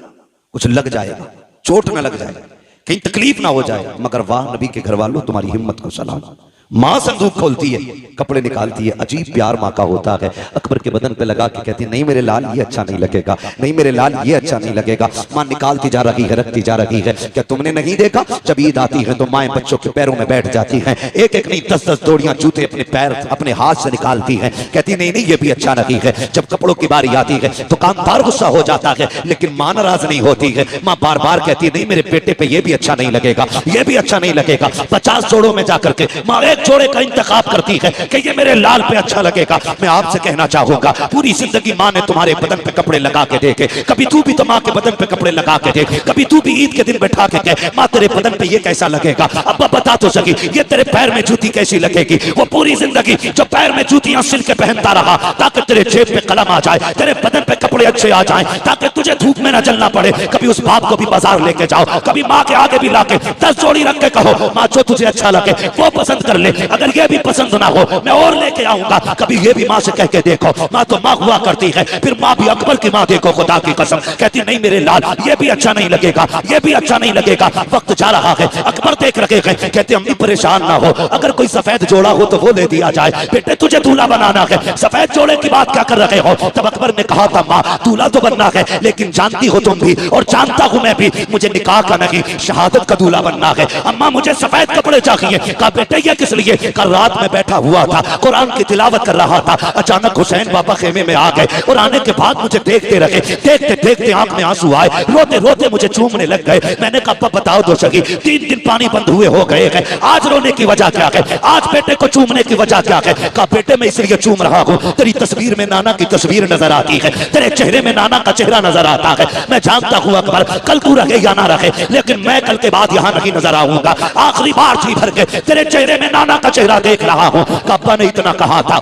कुछ लग जाएगा, चोट ना लग जाए, कहीं तकलीफ ना हो जाए। मगर वाह नबी के घर वालों तुम्हारी हिम्मत को सलाम। माँ संदूक खोलती है, कपड़े निकालती है, अजीब प्यार माँ का होता है। अकबर के बदन पे लगा के कहती है नहीं मेरे लाल ये अच्छा नहीं लगेगा, नहीं मेरे लाल ये अच्छा नहीं लगेगा। माँ निकालती जा रही है, रखती जा रही है। क्या तुमने नहीं देखा जब ईद आती है तो माएं बच्चों के पैरों में बैठ जाती हैं, एक एक नहीं 10-10 जोड़ियां जूते अपने पैर अपने हाथ से निकालती हैं, कहती नहीं नहीं ये भी अच्छा नहीं है। जब कपड़ों की बारी आती है तो कामदार गुस्सा हो जाता है, लेकिन माँ नाराज नहीं होती है। माँ बार बार कहती नहीं मेरे बेटे पे ये भी अच्छा नहीं लगेगा, ये भी अच्छा नहीं लगेगा। 50 जोड़ों में जाकर के माँ एक जोड़े का इंतखाब करती है कि ये मेरे लाल पे अच्छा लगेगा। मैं आपसे कहना चाहूंगा पूरी जिंदगी माँ ने तुम्हारे बदन पे कपड़े लगा के देखे, कभी तू भी तो माँ के बदन पे कपड़े लगा के देख, कभी तू भी ईद के दिन बैठा के कह माँ तेरे बदन पे ये कैसा लगेगा। अब्बा बता तो सकी ये तेरे पैर में जूती कैसी लगेगी। वो पूरी जिंदगी जो पैर में जूतियां सिल के पहनता रहा ताकि तेरे जेब पे कलम आ जाए, तेरे बदन पे कपड़े अच्छे आ जाए, ताकि तुझे धूप में न जलना पड़े। कभी उस बाप को भी बाजार लेके जाओ, कभी माँ के आगे भी लाके 10 जोड़ी रख के कहो माँ जो तुझे अच्छा लगे वो पसंद कर ले, अगर ये भी पसंद ना हो मैं और लेके आऊंगा। कभी ये भी माँ से कह के देखो, माँ तो माँ हुआ करती है। फिर माँ भी अकबर की माँ देखो, खुदा की कसम कहती नहीं मेरे लाल ये भी अच्छा नहीं लगेगा, ये भी अच्छा नहीं लगेगा। वक्त जा रहा है, अकबर देख रखे हैं, कहते अम्मी परेशान ना हो, अगर कोई सफेद जोड़ा हो तो वो ले दिया जाए, बेटे तुझे दूल्हा बनाना है, सफेद जोड़े की बात क्या कर रहे हो। तब अकबर ने कहा था माँ दूल्हा तो बनना है, लेकिन जानती हो तुम भी और जानता हूं मैं भी, मुझे निकाह का नहीं शहादत का दूल्हा बनना है। अम्मा मुझे सफेद कपड़े चाहिए। कहा बेटे ये किस लिए। कल रात में बैठा हुआ था कुरान की तिलावत कर रहा था, अचानक हुसैन बाबा खेमे में आ गए और आने के बाद मुझे देखते रहे, देखते देखते आंख में आंसू आए, रोते रोते मुझे चूमने लग गए। मैंने कहा अब्बा बताओ दो सही, 3 दिन पानी बंद हुए हो गए हैं, आज रोने की वजह क्या है, आज बेटे को चूमने की वजह क्या है। कहा बेटे मैं इसलिए चूम रहा हूँ, तेरी तस्वीर में नाना की तस्वीर नजर आती है, तेरे चेहरे में नाना का चेहरा नजर आता है। मैं जानता हूँ अकबर कल तू रहे या ना रहे, लेकिन मैं कल के बाद यहाँ नहीं नजर आऊंगा, आखिरी बार जी भर के तेरे चेहरे में नाना का चेहरा देख रहा हूँ। अब्बा ने इतना कहा था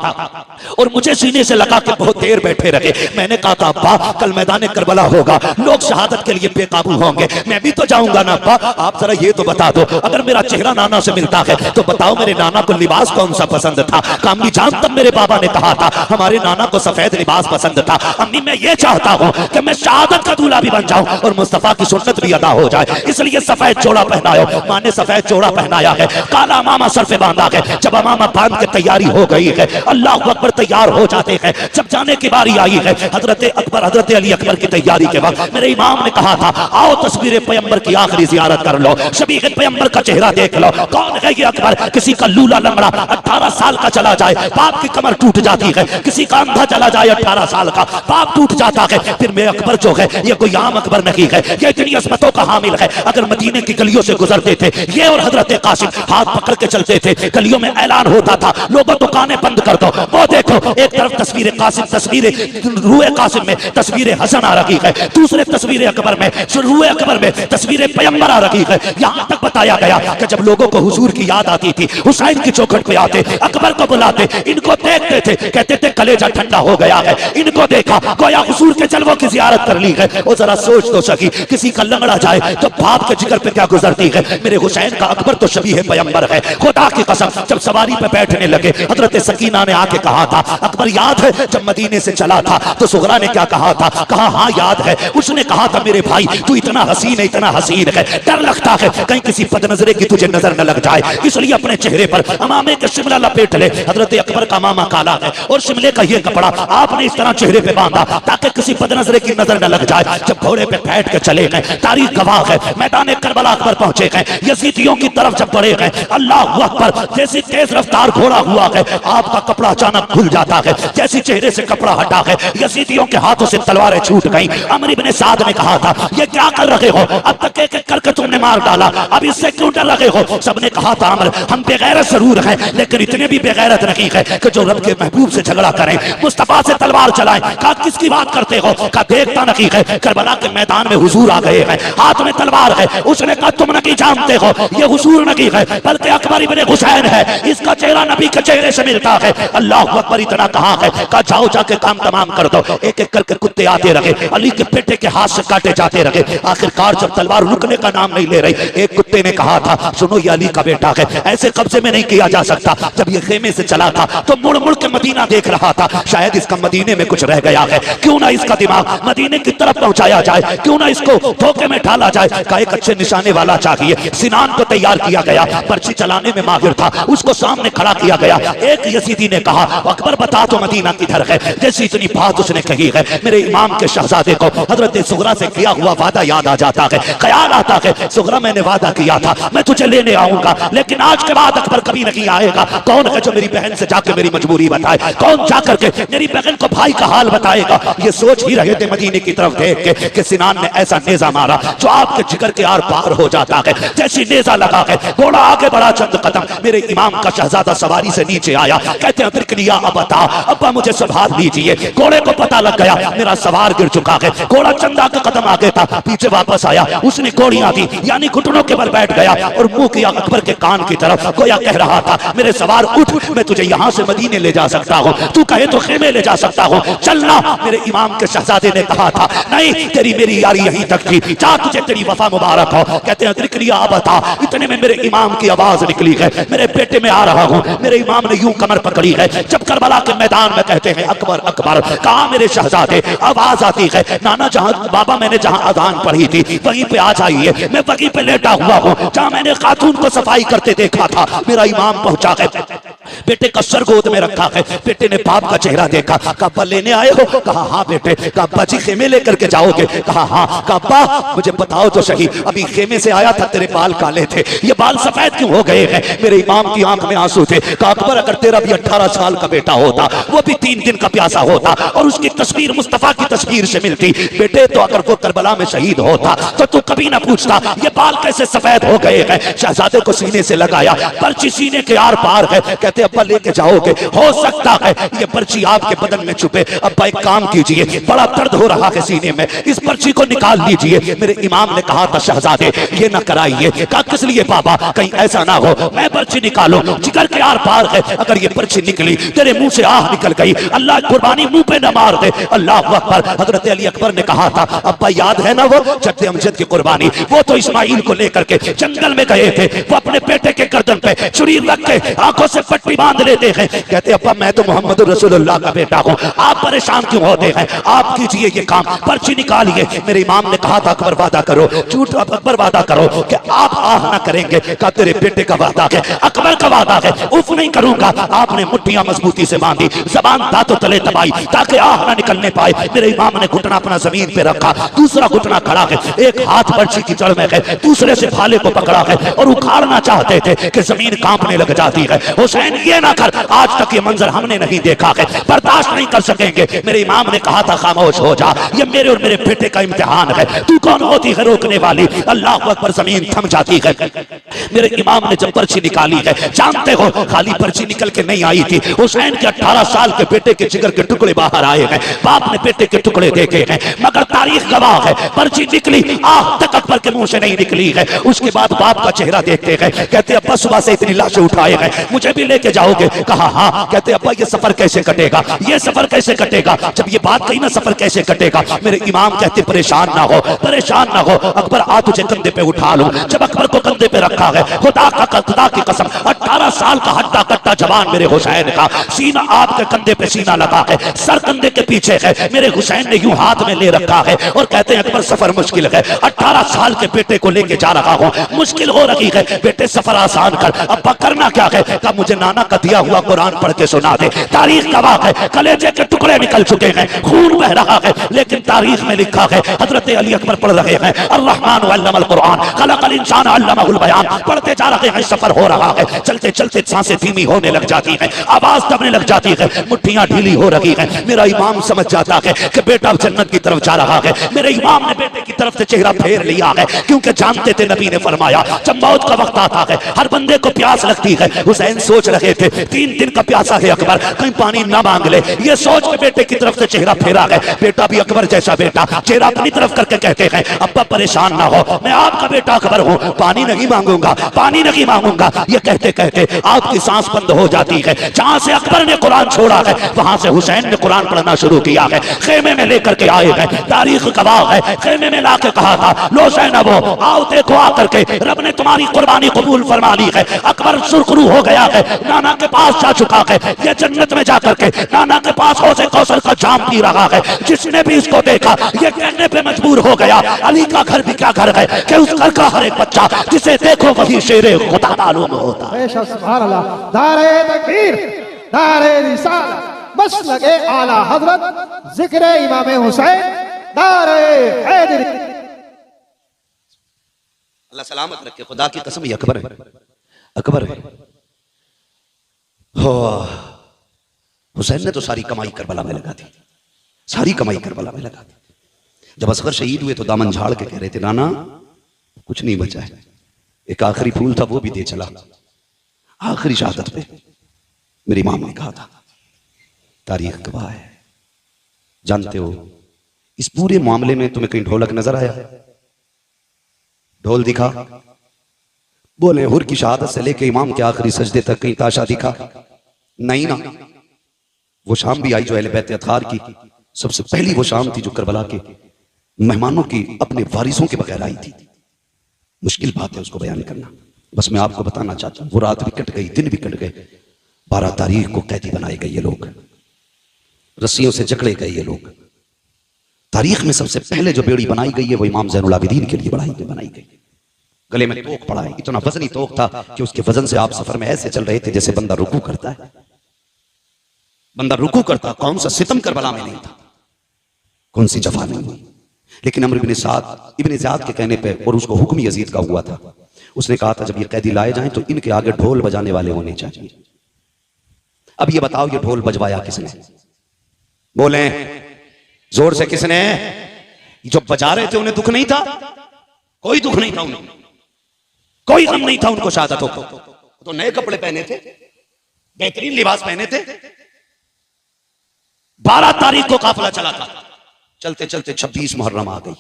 और मुझे सीने से लगा के बहुत देर बैठे रहे। मैंने कहा था अब्बा कल मैदान करबला होगा, लोग शहादत के लिए बेकाबू होंगे, मैं भी तो जाऊंगा ना अब्बा। आप जरा ये तो बता दो, अगर मेरा चेहरा नाना से मिलता है तो बताओ मेरे नाना को लिबास कौन सा पसंद था। अम्मी जान तब मेरे बाबा ने कहा था हमारे नाना को सफेद लिबास पसंद था। अम्मी मैं ये चाहता हूँ कि मैं शहादत का दूल्हा भी बन जाऊं और मुस्तफा की सुन्नत भी अदा हो जाए, इसलिए सफेद जोड़ा पहनाया। माँ ने सफेद जोड़ा पहनाया है, काला मामा सर पे बांधा है। जब मामा बांध के तैयारी हो गई है, अल्लाह अकबर तैयार हो जाते हैं। जब जाने की बारी आई है, हजरत अकबर हजरत अली अकबर की तैयारी के वक्त मेरे इमाम ने कहा था आओ तस्वीर पैगंबर की आखिरी जियारत कर लो, शबीह पैगंबर का चेहरा देख लो। कौन है ये अकबर। किसी का लूला लंगड़ा 18 साल का चला जाए बाप की कमर टूट जाती है, किसी का अंधा चला जाए 18 साल का बाप टूट जाता है। फिर मेरे अकबर जो है ये कोई आम अकबर नहीं है, ये इतनी असमतों का हामिल है। अगर मदीने की गलियों से गुजरते थे ये और हजरत कासिम हाथ पकड़ के चलते थे, गलियों में ऐलान होता था लोगों दुकानें बंद कर दो। वो देखो एक तरफ तस्वीर कासिम, तस्वीर रूए कासिम में तस्वीर हसन आ रही है, दूसरे तस्वीर अकबर में रूए अकबर में तस्वीर पैगंबर आ रही है। यहाँ तक बताया गया कि जब लोगों को हुजूर की याद आती थी हुसैन की चौखट पे आते, अकबर को बुलाते, इनको देखते थे, कहते थे कलेजा ठंडा हो गया है, इनको देखा गोया हुजूर के जलवों की जियारत कर ली है। वो जरा सोच तो सकी किसी का लंगड़ा जाए तो बाप के जिगर पे क्या गुजरती है। मेरे हुसैन का अकबर तो शबीह पैगंबर है, खुदा की कसम। जब सवारी पे बैठने लगे हजरत सकीना ने आके कहा था अकबर याद है जब मदीने से चला था तो सुगरा ने क्या कहा था। कहा हाँ याद है। उसने कहा था मेरे भाई तू इतना हसीन है, इतना हसीन है, डर लगता है कहीं किसी बदनजरे की तुझे नजर न लग जाए, इसलिए अपने चेहरे पर अमामे का शिमला लपेट ले। हजरत अकबर का मामा काला है और शिमले का ये कपड़ा आपने इस तरह चेहरे पे बांधा ताकि किसी बदनजरे की नजर न लग जाए। जब घोड़े पे बैठ के चले गए, तारीख गवाह है, मैदान करबला अकबर पहुंचे गए, यजीदियों की तरफ जब बढ़े गए, अल्लाह अकबर, जैसी तेज रफ्तार घोड़ा हुआ है आपका कपड़ा अचानक खुल जाता है, जैसी चेहरे से कपड़ा हटा है यजीदियों के हाथों से तलवारें छूट गई। अमर इब्ने साद ने कहा था ये क्या कर रहे हो, अब तक एक एक करके तुमने मार डाला, अब इससे क्यों डर रहे हो। सबने कहा था अमर हम बेगैरत जरूर हैं लेकिन इतने भी बेगैरत नहीं है कि जो रब के महबूब से झगड़ा करें, मुस्तफा से तलवार चलाएं। कहा किसकी बात करते हो। कहा देखता नहीं है करबला के मैदान में हुजूर आ गए हैं, हाथ में तलवार है। उसने कहा तुम नहीं जानते हो ये हुजूर नहीं है बल्कि अकबर इब्ने हुसैन है, इसका चेहरा नबी के चेहरे से मिलता है। अल्लाह अकबर इतना कहा है। कहा जाओ जाके काम तमाम कर दो। एक एक करके कुत्ते आते रहे, अली के बेटे के हाथ से काटे जाते रहे। आखिरकार जब तलवार रुकने का नाम नहीं ले रही, एक कुत्ते ने कहा था सुनो ये अली का बेटा है, ऐसे कब्जे में नहीं किया जा सकता। जब ये खेमे से चला था तो मुड़ मुड़ के मदीना देख रहा था, शायद इसका मदीने में कुछ रह गया है, क्यों ना इसका दिमाग मदीने की तरफ पहुंचाया जाए, क्यों ना इसको धोखे में डाला जाए। का एक अच्छे निशाने वाला चाहिए। सिनान को तैयार किया गया, पर्ची चलाने में माहिर था, उसको सामने खड़ा किया गया। एक यजीदी ने कहा अकबर बता तो मदीना किधर है। जैसी इतनी बात उसने कही है मेरे इमाम के शहजादे को हजरत सुगरा से किया हुआ वादा याद आ जाता है, ख्याल आता है सुगरा मैंने वादा किया था मैं तुझे लेने आऊंगा, लेकिन आज के बाद अकबर कभी नहीं आएगा। कौन है जो मेरी बहन से जाकर मेरी मजबूरी बताए, कौन जाकर के मेरी बहन को भाई का हाल बताएगा। ये सोच ही रहे थे मदीने की तरफ देख के कि सिनान ने ऐसा नेजा मारा जो आपके जिगर के आर पार हो जाता है। जैसी नेजा लगा है घोड़ा आगे बढ़ा चंद कदम, मेरे इमाम का शहजादा सवारी से नीचे आया, कहते हैं बता अब्बा मुझे संभाल लीजिए। घोड़े को पता लग गया मेरा सवार गिर चुका है, घोड़ा चंदा का कदम आगे था, पीछे वापस आया, उसने घोड़ियां दी यानी घुटनों के बल बैठ गया और मुंह किया अकबर के कान की तरफ, गोया कह रहा था मेरे सवार उठ, मैं तुझे यहाँ से मदीने ले जा सकता हूँ, तू कहे तो खेमे ले जा सकता हूँ, चलना। मेरे इमाम के शहजादे ने कहा था नहीं तेरी मेरी यारी यहीं तक थी, जा तुझे तेरी वफा मुबारक हो। कहते हैं बता, इतने में मेरे इमाम की आवाज निकली है, मेरे बेटे में आ रहा हूँ। मेरे इमाम ने यूं कमर पकड़ी है, जब करबला के मैदान में कहते हैं अकबर अकबर, कहा मेरे शहजादे, आवाज आती है नाना जहां बाबा मैंने जहां अजान पढ़ी थी वहीं पे आ जाइए, मैं वहीं पे लेटा हुआ हूँ जहां मैंने खातून को सफाई करते देखा था। मेरा इमाम पहुंचा है, बेटे का सर गोद में रखा है। बेटे ने बाप का चेहरा देखा, कहा अब्बा लेने आए हो? कहा हाँ बेटे। कहा अब्बा जी खेमे लेकर के जाओगे? कहा हाँ। कहा अब्बा मुझे बताओ तो सही, अभी खेमे से आया था, तेरे बाल काले थे, ये बाल सफेद क्यों हो गए हैं? मेरे इमाम की आंख में आंसू थे। कहा अकबर अगर तेरा भी 18 साल का बेटा होता, वो भी 3 दिन का प्यासा होता और उसकी तस्वीर मुस्तफा की तस्वीर से मिलती बेटे, तो अगर वो करबला में शहीद होता तो तू कभी ना पूछता ये बाल कैसे सफेद हो गए हैं। शहजादे को सीने से लगाया, पर्ची सीने के आर पार है। कहते अब्बा लेके जाओगे? हो सकता है ये पर्ची आपके बदन में छुपे। अब्बा एक काम कीजिए, बड़ा दर्द हो रहा है सीने में, इस पर्ची को निकाल लीजिए। मेरे इमाम ने कहा था शहजादे ये ना कराइए। कहा किस लिए बाबा? कहीं ऐसा ना हो मैं पर्ची निकालूं, जिगर के आर पार है, अगर ये पर्ची निकली तेरे मुंह से आह निकल गई, अल्लाह कुर्बानी मुंह पे न मार दे। अल्लाह अकबर। हजरत अली अकबर ने कहा था अब्बा याद है ना वो जद्दे अमजद की कुर्बानी, वो तो इस्माइल को लेकर के जंगल में गए थे, वो अपने बेटे के गर्दन पे छुरी रख के आंखों से पट्टी बांध लेते हैं। कहते अब्बा मैं तो मोहम्मद रसूलुल्लाह का बेटा हूँ, आप परेशान क्यों होते हैं? आप कीजिए ये काम, पर्ची निकालिए। मेरे इमाम ने कहा था अकबर वादा करो, झूठ अकबर वादा करो कि आप आह ना करेंगे। कहा तेरे बेटे का वादा है, अकबर का वादा है, उफ नहीं करूंगा। आपने मुट्ठियां मजबूती से बांधी, जबान दांतों तले दबाई ताकि आह ना निकलने पाए। मेरे इमाम ने घुटना अपना जमीन पे रखा, दूसरा घुटना खड़ा है, एक हाथ पर्ची की जड़ में है, दूसरे से भाले को पकड़ा है और उखाड़ना चाहते थे कि जमीन कांपने लग जाती है। हुसैन ये ना कर, आज तक ये मंजर हमने नहीं देखा है, बर्दाश्त नहीं कर सकेंगे। मेरे इमाम ने कहा था खामोश हो जा, ये मेरे और मेरे बेटे का इम्तिहान है, तू कौन होती है रोकने वाली? अल्लाह अकबर, जमीन थम जाती है। मेरे इमाम ने जब पर्ची निकाली है, जानते हो खाली पर्ची निकल के नहीं आई थी, हुसैन के 18 साल के बेटे के जिगर के टुकड़े बाहर आए हैं, बाप ने बेटे के टुकड़े देखे हैं, मगर तारीख गवाह है पर्ची निकली आह तक अकबर के मुंह से नहीं निकली है। उसके बाद बाप का चेहरा देखते हैं, कहते अब्बा सुबह से इतनी लाशें उठाए हैं, मुझे भी लेके जाओगे? कहा हाँ। कहते अब्बा ये सफर कैसे कटेगा? ये सफर कैसे कटेगा? जब ये बात कही ना सफर कैसे कटेगा, मेरे इमाम कहते परेशान ना हो, परेशान ना हो, अकबर आ तुझे कंधे पे उठा लूं। जब अकबर को कंधे पे रखा है, खुदा की कसम 18 साल का हट्टा कट्टा जवान मेरे हुसैन का, सीना आपके कंधे पे सीना लगा है, सर कंधे के पीछे है, मेरे हुसैन ने यूं हाथ में ले रखा है और कहते हैं अकबर सफर मुश्किल है, 18 साल के बेटे को लेके जा रहा हूं, मुश्किल हो रही है, बेटे सफर आसान कर। अब्बा करना क्या है? कहा मुझे नाना का दिया हुआ कुरान पढ़ के सुना दे। तारीख गवाह है, कलेजे के टुकड़े निकल चुके हैं, खून बह रहा है, लेकिन तारीख में लिखा है हजरत अली अकबर पढ़ रहे हैं अर्रहमान अल्लमल कुरान खलकल इंसान अल्लमहुल बयान, पढ़ते जा रहे हैं, सफर हो रहा है, चलते चलते सांसें धीमी होने लग जाती हैं, आवाज दबने लग जाती है, मुट्ठियां ढीली हो रही हैं। मेरा इमाम समझ जाता है कि बेटा जन्नत की तरफ जा रहा है। मेरे इमाम ने बेटे की तरफ से चेहरा फेर लिया है, क्योंकि जानते थे नबी ने फरमाया जब मौत का वक्त आता है हर बंदे को प्यास लगती है। हुसैन सोच रहे थे 3 दिन का प्यासा है अकबर, कहीं पानी ना मांग ले, ये सोच के बेटे की तरफ से चेहरा फेरा है। बेटा भी अकबर जैसा बेटा, चेहरा अपनी तरफ करके कहते हैं अब्बा परेशान ना हो, मैं आपका बेटा अकबर हूं, पानी नहीं मांगूंगा, पानी नहीं मांगूंगा। ये कहते कहते आपकी सांस बंद हो जाती है। जहां से अकबर ने कुरान छोड़ा है वहां से हुसैन ने कुरान पढ़ना शुरू किया है, खेमे में लेकर के आए हैं, तारीख गवाह है, खेमे में लाके कहा था लो ज़ैनबो आओ देखो आकर के रब ने तुम्हारी कुर्बानी कबूल फरमा ली है। अकबर सुरखरू हो गया है, नाना के पास जा चुका है, ये जन्नत में जाकर के नाना के पास हौज़े कौसर का जाम पी रहा है। जिसने भी इसको देखा ये कहने पे मजबूर हो गया अली का घर भी क्या घर है कि उस घर का हर एक बच्चा जिसे देखो वही शेरे खुदा मालूम होता है। सुभान अल्लाह, नारे तकबीर, नारे रिसालत, बस लगे आला हजरत, जिक्र इमाम हुसैन, नारे हैदरी। अल्लाह सलामत रखे, खुदा की कसम ये अकबर है, अकबर है। हो हुसैन ने तो सारी कमाई करबला में लगा दी, सारी कमाई करबला में लगा दी। जब असगर शहीद हुए तो दामन झाड़ के कह रहे थे नाना कुछ नहीं बचा है, एक आखिरी फूल था वो भी दे चला। आखिरी शहादत पे मेरी इमाम ने कहा था, तारीख गवाह है। जानते हो इस पूरे मामले में तुम्हें कहीं ढोलक नजर आया? ढोल दिखा? बोले हुर की शहादत से लेके इमाम के आखिरी सजदे तक कहीं ताशा दिखा? नहीं ना। वो शाम भी आई जो अहले बैत अतहार की सबसे पहली वो शाम थी जो करबला के मेहमानों की अपने वारिसों के बगैर आई थी। मुश्किल बात है उसको बयान करना। बस मैं आपको बताना चाहता हूं, वो रात भी कट गई, दिन भी कट गए। 12 तारीख को कैदी बनाए गए ये लोग, रस्सियों से जकड़े गए ये लोग। तारीख में सबसे पहले जो बेड़ी बनाई गई है वो इमाम ज़ैनुल आबिदीन के लिए बनाई गई। गले में तोक पड़ा है, इतना वजनी तोक था कि उसके वजन से आप सफर में ऐसे चल रहे थे जैसे बंदा रुकू करता है। बंदा रुकू करता, कौन सा सितम करबला में नहीं था, कौन सी जफा नहीं हुई। लेकिन अमर इब्न ज़ियाद के कहने पे, और उसको हुक्म यजीद का हुआ था, उसने कहा था जब ये कैदी लाए जाएं तो इनके आगे ढोल बजाने वाले होने चाहिए। अब ये बताओ ये ढोल बजवाया किसने? बोले जोर से किसने? जो बजा रहे थे उन्हें दुख नहीं था? कोई दुख नहीं था उन्हें, कोई गम नहीं था उनको शहादत हो। तो नए कपड़े पहने थे, बेहतरीन लिबास पहने थे। 12 तारीख को काफिला चला था, चलते चलते 26 मुहर्रम आ गई।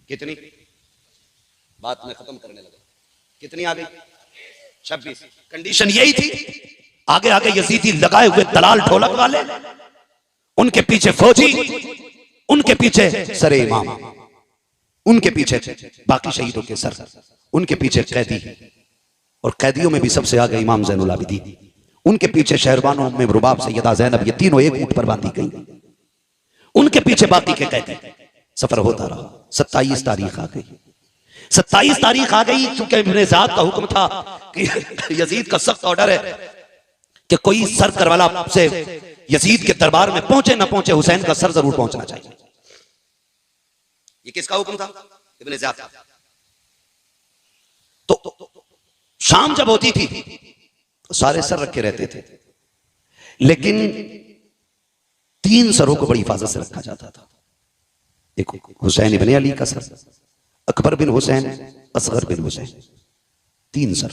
कितनी बात में खत्म करने लगा, कितनी आ गई? 26। कंडीशन यही थी, आगे आगे यजीदी लगाए हुए दलाल ढोलक वाले, उनके पीछे फौजी, उनके पीछे सरे इमाम, उनके पीछे बाकी शहीदों के सर, उनके पीछे कैदी, और कैदियों में भी सबसे आगे इमाम ज़ैनुल आबिदीन, उनके पीछे शहरबानों में रुबाब सैयदा ज़ैनब, ये तीनों एक ऊंट पर बांधी गई, उनके पीछे बाकी के कैदी। सफर होता रहा। 27 तारीख आ गई। 27 तारीख आ गई, चूंकि इब्न ज़ियाद का हुक्म था कि यजीद का सख्त ऑर्डर है कि कोई सर करबला से यजीद के दरबार में पहुंचे ना पहुंचे, हुसैन का सर जरूर पहुंचना चाहिए। ये किसका हुक्म था? इब्न ज़ियाद का। तो शाम जब होती थी तो सारे सर रखे रहते थे, लेकिन 3 सरों को बड़ी हिफाजत से रखा जाता था। एक हुसैन इब्न अली का सर, अकबर बिन हुसैन, असगर बिन हुसैन, 3 सर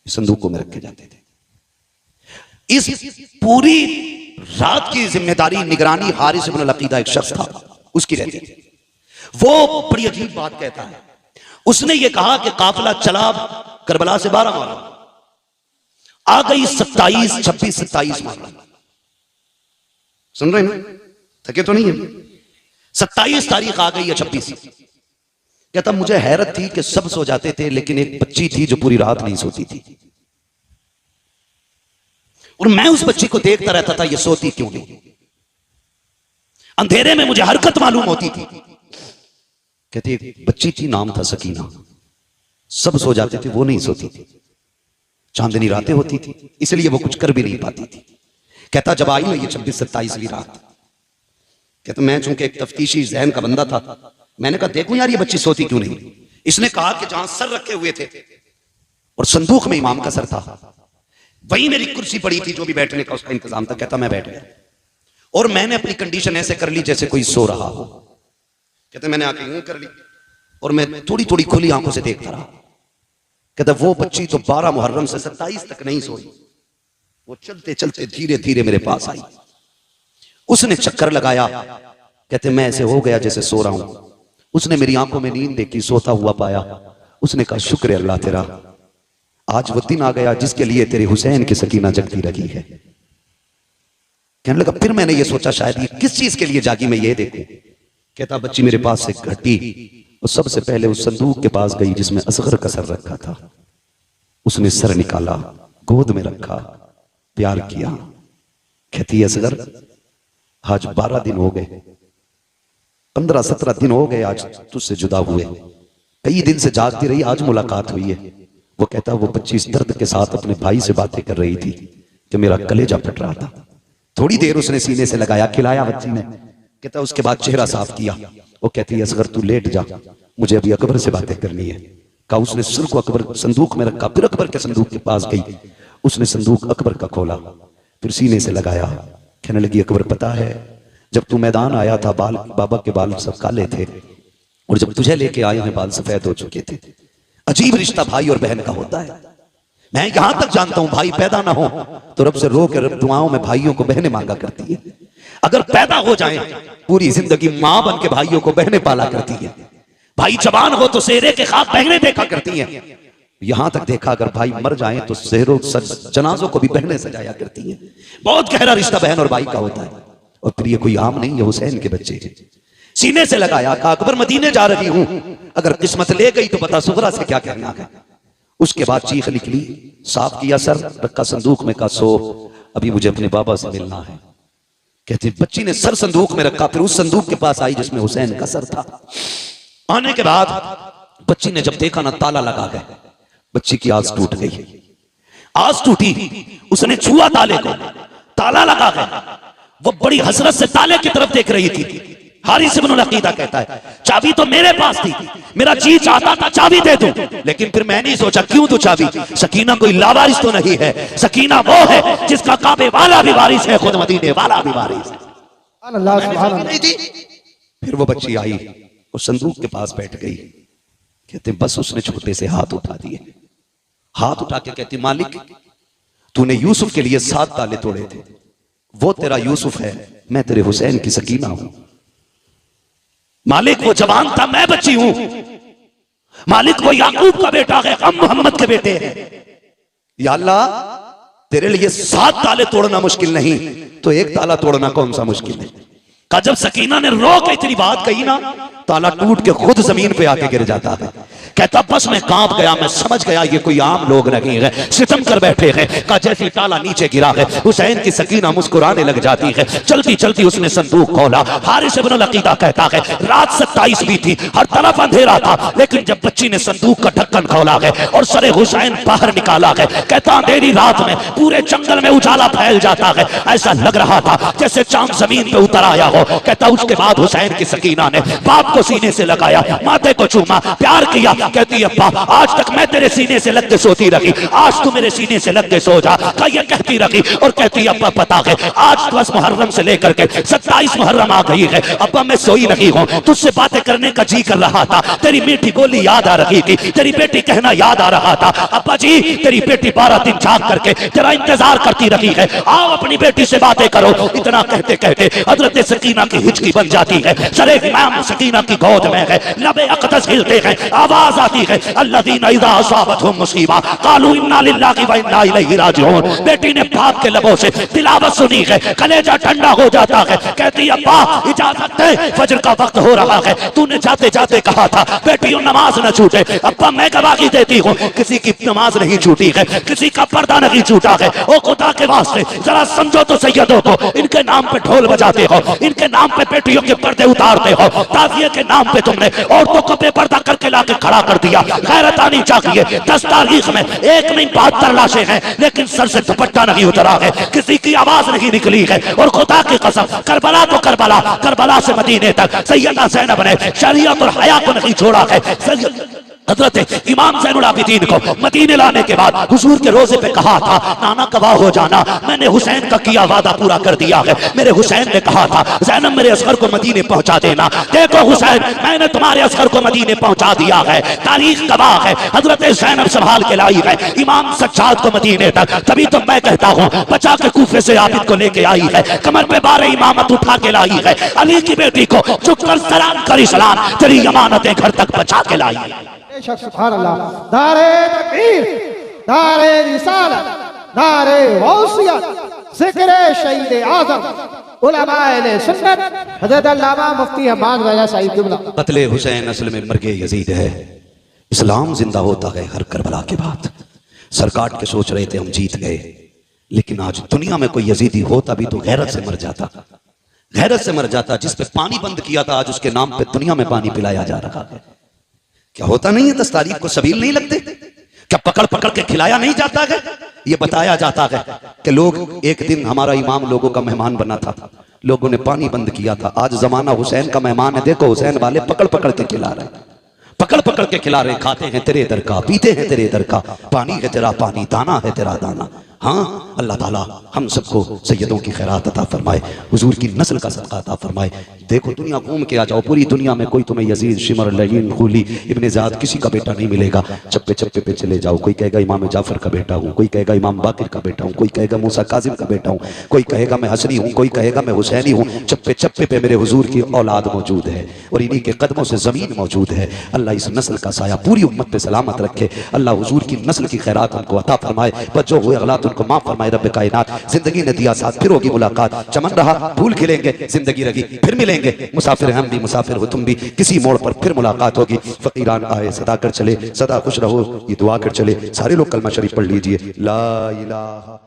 संदूकों में रखे जाते थे। इस पूरी रात की जिम्मेदारी, निगरानी हारिस इब्न अल-अकीदा एक शख्स था, उसकी रहती थी। वो बड़ी अजीब बात कहता है। उसने ये कहा कि काफिला चला करबला से 12 मुहर्रम, आ गई 27, 26, 27 मुहर्रम। सुन रहे हैं? थके तो नहीं है? 27 तारीख आ गई है, 26। कहता मुझे हैरत थी कि सब सो जाते थे, लेकिन एक बच्ची थी जो पूरी रात नहीं सोती थी, और मैं उस बच्ची को देखता रहता था, ये सोती क्यों नहीं। अंधेरे में मुझे हरकत मालूम होती थी। कहती एक बच्ची थी, नाम था सकीना, सब सो जाते थे, वो नहीं सोती थी। चांदनी रातें होती थी, इसलिए वो कुछ कर भी नहीं पाती थी। कहता जब आई ना ये 26-27वीं रात, कहता मैं चूंकि एक तफ्तीशी ज़हन का बंदा था, मैंने कहा देखूं यार ये बच्ची सोती क्यों नहीं। इसने कहा कि जहां सर रखे हुए थे और संदूक में इमाम का सर था, वहीं मेरी कुर्सी पड़ी थी, जो भी बैठने का उसका इंतजाम था। कहता मैं बैठ गया और मैंने अपनी कंडीशन ऐसे कर ली जैसे कोई सो रहा हो। कहते मैंने आके यूं कर ली और मैं थोड़ी थोड़ी खुली आंखों से देखता रहा। कहता वो बच्ची तो 12 मुहर्रम से 27 तक नहीं सोई, वो चलते चलते धीरे धीरे मेरे पास आई। उसने चक्कर लगाया, कहते मैं ऐसे हो गया जैसे सो रहा हूं। उसने मेरी आंखों में नींद देखी, सोता हुआ पाया। उसने कहा शुक्र है अल्लाह तेरा, आज वो दिन आ गया जिसके लिए तेरे हुसैन की सकीना जगती रही है। कहने लगा फिर मैंने ये सोचा शायद ये किस चीज के लिए जागी, मैं ये देखूं। कहता बच्ची मेरे पास से घटी और सबसे पहले उस संदूक के पास गई जिसमें असगर का सर रखा था। उसने सर निकाला, गोद में रखा, प्यार किया। कहती असगर आज 12 दिन हो गए, 15-17 दिन हो गए आज तुझसे जुदा हुए, कई दिन से जागती रही, आज मुलाकात हुई है। वो कहता वो बच्ची इस दर्द के साथ अपने भाई से बातें कर रही थी कि मेरा कलेजा फट रहा था। थोड़ी देर उसने सीने से लगाया, खिलाया बच्ची ने। कहता उसके बाद चेहरा साफ किया। वो कहती है असगर तू लेट जा, मुझे अभी अकबर से बातें करनी है। कहा उसने सिर को अकबर संदूक में रखा, फिर अकबर के संदूक के पास गई। उसने संदूक अकबर का खोला, फिर सीने से लगाया। कहने लगी अकबर पता है जब तू मैदान आया था बाबा के बाल सब काले थे, और जब तुझे लेके आए हैं बाल सफेद हो चुके थे। अजीब रिश्ता भाई और बहन का होता है। मैं यहां तक जानता हूं भाई पैदा ना हो तो रब से रो के रब दुआओं में भाइयों को बहनें मांगा करती है। अगर पैदा हो जाए पूरी जिंदगी मां बन के भाइयों को बहनें पाला करती है। भाई जवान हो तो सेहरे के ख्वाब बहनें देखा करती हैं। यहां तक देखा अगर भाई मर जाए तो सेहरों जनाजों को भी बहनें सजाया करती हैं। बहुत गहरा रिश्ता बहन और भाई का होता है। और फिर ये कोई आम नहीं है, हुसैन के बच्चे हैं। सीने से लगाया, कहा अकबर मदीने जा रही हूं, अगर किस्मत ले गई तो बता सुगरा से क्या कहना है। उसके बाद चीख निकली, साफ किया सर, रखा संदूक में, कहा सो अभी मुझे अपने बाबा से मिलना है। कहते बच्ची ने सर संदूक में रखा, फिर उस संदूक के पास आई जिसमें हुसैन का सर था। आने के बाद बच्ची ने जब देखा ना ताला लगा गया, बच्ची की आस टूट गई। आस टूटी, उसने छुआ ताले को, ताला लगा गया। वो बड़ी हसरत से ताले की तरफ देख रही थी। हारिस इब्न अकीदा कहता है चाबी तो मेरे पास थी, मेरा जी चाहता था चाबी दे दूं, लेकिन फिर मैंने सोचा क्यों दूं चाबी, सकीना कोई लावारिस तो नहीं है, सकीना वो है जिसका काबे वाला भी वारिस है, खुद मदीने वाला भी वारिस है। अल्लाह सुभान अल्लाह। फिर वो बच्ची आई और संदूक के पास बैठ गई। कहते बस उसने छोटे से हाथ उठा दिए, हाथ उठा के कहती मालिक तूने यूसुफ के लिए 7 ताले तोड़े थे, वो तेरा यूसुफ है, मैं तेरे हुसैन की सकीना हूं। मालिक वो जवान था, मैं बच्ची हूं। मालिक वो याकूब का बेटा है, हम मोहम्मद के बेटे हैं। या अल्लाह तेरे लिए 7 ताले तोड़ना मुश्किल नहीं, तो एक ताला तोड़ना कौन सा मुश्किल है। का जब सकीना ने रो के इतनी बात कही ना, ताला टूट के खुद जमीन पे आके गिर जाता है। कहता बस मैं कांप गया, मैं समझ गया ये कोई आम लोग नहीं है, सितम कर बैठे हैं। का जैसे ताला नीचे गिरा है, हुसैन की सकीना मुस्कुराने लग जाती है। चलती चलती उसने संदूक खोला। हारिस इब्न अकीदा कहता है रात 27 भी थी, हर तरफ अंधेरा था, लेकिन जब बच्ची ने संदूक का ढक्कन खोला है और सरे हुसैन बाहर निकाला है, कहता अंधेरी रात में पूरे जंगल में उजाला फैल जाता है, ऐसा लग रहा था जैसे चांद जमीन पे उतर आया हो। कहता उसके बाद हुसैन की सकीना ने बाप को सीने से लगाया, माथे को चूमा, प्यार किया। कहती अब्बा आज तक मैं तेरे सीने से लग के सोती रही, आज तू मेरे सीने से लग के सो जा। ये कहती रही और कहती अब्बा पता है आज 10 मुहर्रम से लेकर के 27 मुहर्रम आ गई है, अब्बा मैं सोई रही हूँ, तुझसे बातें करने का जी कर रहा था, तेरी मीठी बोली याद आ रही थी, तेरी बेटी कहना याद आ रहा था। अब्बा जी तेरी बेटी 12 दिन जाग करके तेरा इंतजार करती रही है, आओ अपनी बेटी से बातें करो। इतना कहते कहते हजरत सकीना की हिचकी बन जाती है, सरे इमाम सकीना की गोद में है, लबे अक़दस हिलते हैं, आवाज आती है अल्लज़ीना इज़ा असाबतहुम मुसीबा क़ालू इन्ना लिल्लाहि व इन्ना इलैहि राजिऊन। बेटी ने बाप के लबों से तिलावत सुनी है, कलेजा ठंडा हो जाता है। कहती अब्बा इजाजत दे, फजर का वक्त हो रहा है, तूने जाते जाते कहा था बेटियों नमाज न छूटे। अब्बा मैं गवाही देती हूँ किसी की नमाज नहीं छूटी है, किसी का पर्दा नहीं छूटा है। ओ खुदा के वास्ते जरा समझो तो सैयदों को, इनके नाम पे ढोल बजाते हो, इनके नाम पे बेटियों के पर्दे उतारते हो, ताज़िए के नाम पे तुमने औरतों को बेपर्दा करके लाके खड़ा कर दिया। गैरत आनी चाहिए। 10 तारीख में 1 नहीं 72 लाशें हैं, लेकिन सर से दुपट्टा नहीं उतरा है, किसी की आवाज नहीं निकली है। और खुदा की कसम करबला तो करबला, करबला से मदीने तक सैयदा ज़ैनब ने शरीयत और हया को नहीं छोड़ा है। हजरत इमाम ज़ैनुल आबिदीन को मदीने लाने के बाद हुजूर के रोजे पे कहा था नाना गवाह हो जाना, मैंने हुसैन का किया वादा पूरा कर दिया है। मेरे हुसैन ने कहा था ज़ैनब मेरे असगर को मदीने पहुंचा देना, देखो हुसैन मैंने तुम्हारे असगर को मदीने पहुंचा दिया है, तारीख गवाह है। हजरत ज़ैनब संभाल के लाई है इमाम सज्जाद को मदीने तक, तभी तो मैं कहता हूँ बचा के कूफे से आबिद को लेके आई है, कमर पे 12 इमामत उठा के लाई है, अली की बेटी को चुप कर सलाम कर इस्लाम तेरी अमानतें घर तक बचा के लाई है। सुभान अल्लाह। दारे तकबीर, दारे रिसालत, दारे गौसियत, ज़िक्र शहीद आज़म उलमाए सुन्नत हज़रत अल्लामा मुफ्ती हम्माद रज़ा साहिब क़िबला। कत्ले हुसैन असल में मर्गे यजीद है, इस्लाम जिंदा होता है हर करबला के बाद। सर काट के सोच रहे थे हम जीत गए, लेकिन आज दुनिया में कोई यजीदी होता भी तो गैरत से मर जाता, गैरत से मर जाता। जिस पे पानी बंद किया था आज उसके नाम पे दुनिया में पानी पिलाया जा रहा है। क्या होता नहीं है 10 तारीख को सबील नहीं लगते, क्या पकड़ पकड़ के खिलाया नहीं जाता है। ये बताया जाता है कि लोग एक दिन हमारा इमाम लोगों का मेहमान बना था, लोगों ने पानी बंद किया था, आज जमाना हुसैन का मेहमान है, देखो हुसैन वाले पकड़ पकड़ के खिला रहे हैं, पकड़ पकड़ के खिला रहे, खाते हैं तेरे दर का, पीते हैं तेरे दर का, पानी है तेरा पानी, दाना है तेरा दाना। हाँ अल्लाह ताला हम सबको सैयदों की खैरात अता फरमाए, हुजूर की नस्ल का सदका अता फरमाए। देखो दुनिया घूम के आ जाओ, पूरी दुनिया में कोई तुम्हें यजीद, शिमर, लहीन, खूली, इब्ने ज़ाद किसी का बेटा नहीं मिलेगा। चप्पे चप्पे पे चले जाओ, कोई कहेगा इमाम जाफर का बेटा हूँ, कोई कहेगा इमाम बाकिर का बेटा हूँ, कोई कहेगा मूसा काजिम का बेटा हूँ, कोई कहेगा मैं हसनी हूँ, कोई कहेगा मैं हुसैनी हूँ। चप्पे चप्पे पे मेरे हुजूर की औलाद मौजूद है और इन्हीं के कदमों से ज़मीन मौजूद है। अल्लाह इस नस्ल का साया पूरी उम्मत पे सलामत रखे, अल्लाह हुजूर की नस्ल की खैरात हमको अता फरमाए, बच्चों हुए गलत उनको माफ़ फरमाए। रब कायनात जिंदगी ने दिया साथ, फिर होगी मुलाकात, चमन रहा फूल खिलेंगे, जिंदगी रही फिर मिलेंगे। लेंगे। मुसाफिर हम भी, मुसाफिर हो तुम भी, किसी मोड़ पर फिर मुलाकात होगी। फकीरान आए सदा कर चले, सदा खुश रहो ये दुआ कर चले। सारे लोग कलमा शरीफ पढ़ लीजिए, ला इलाहा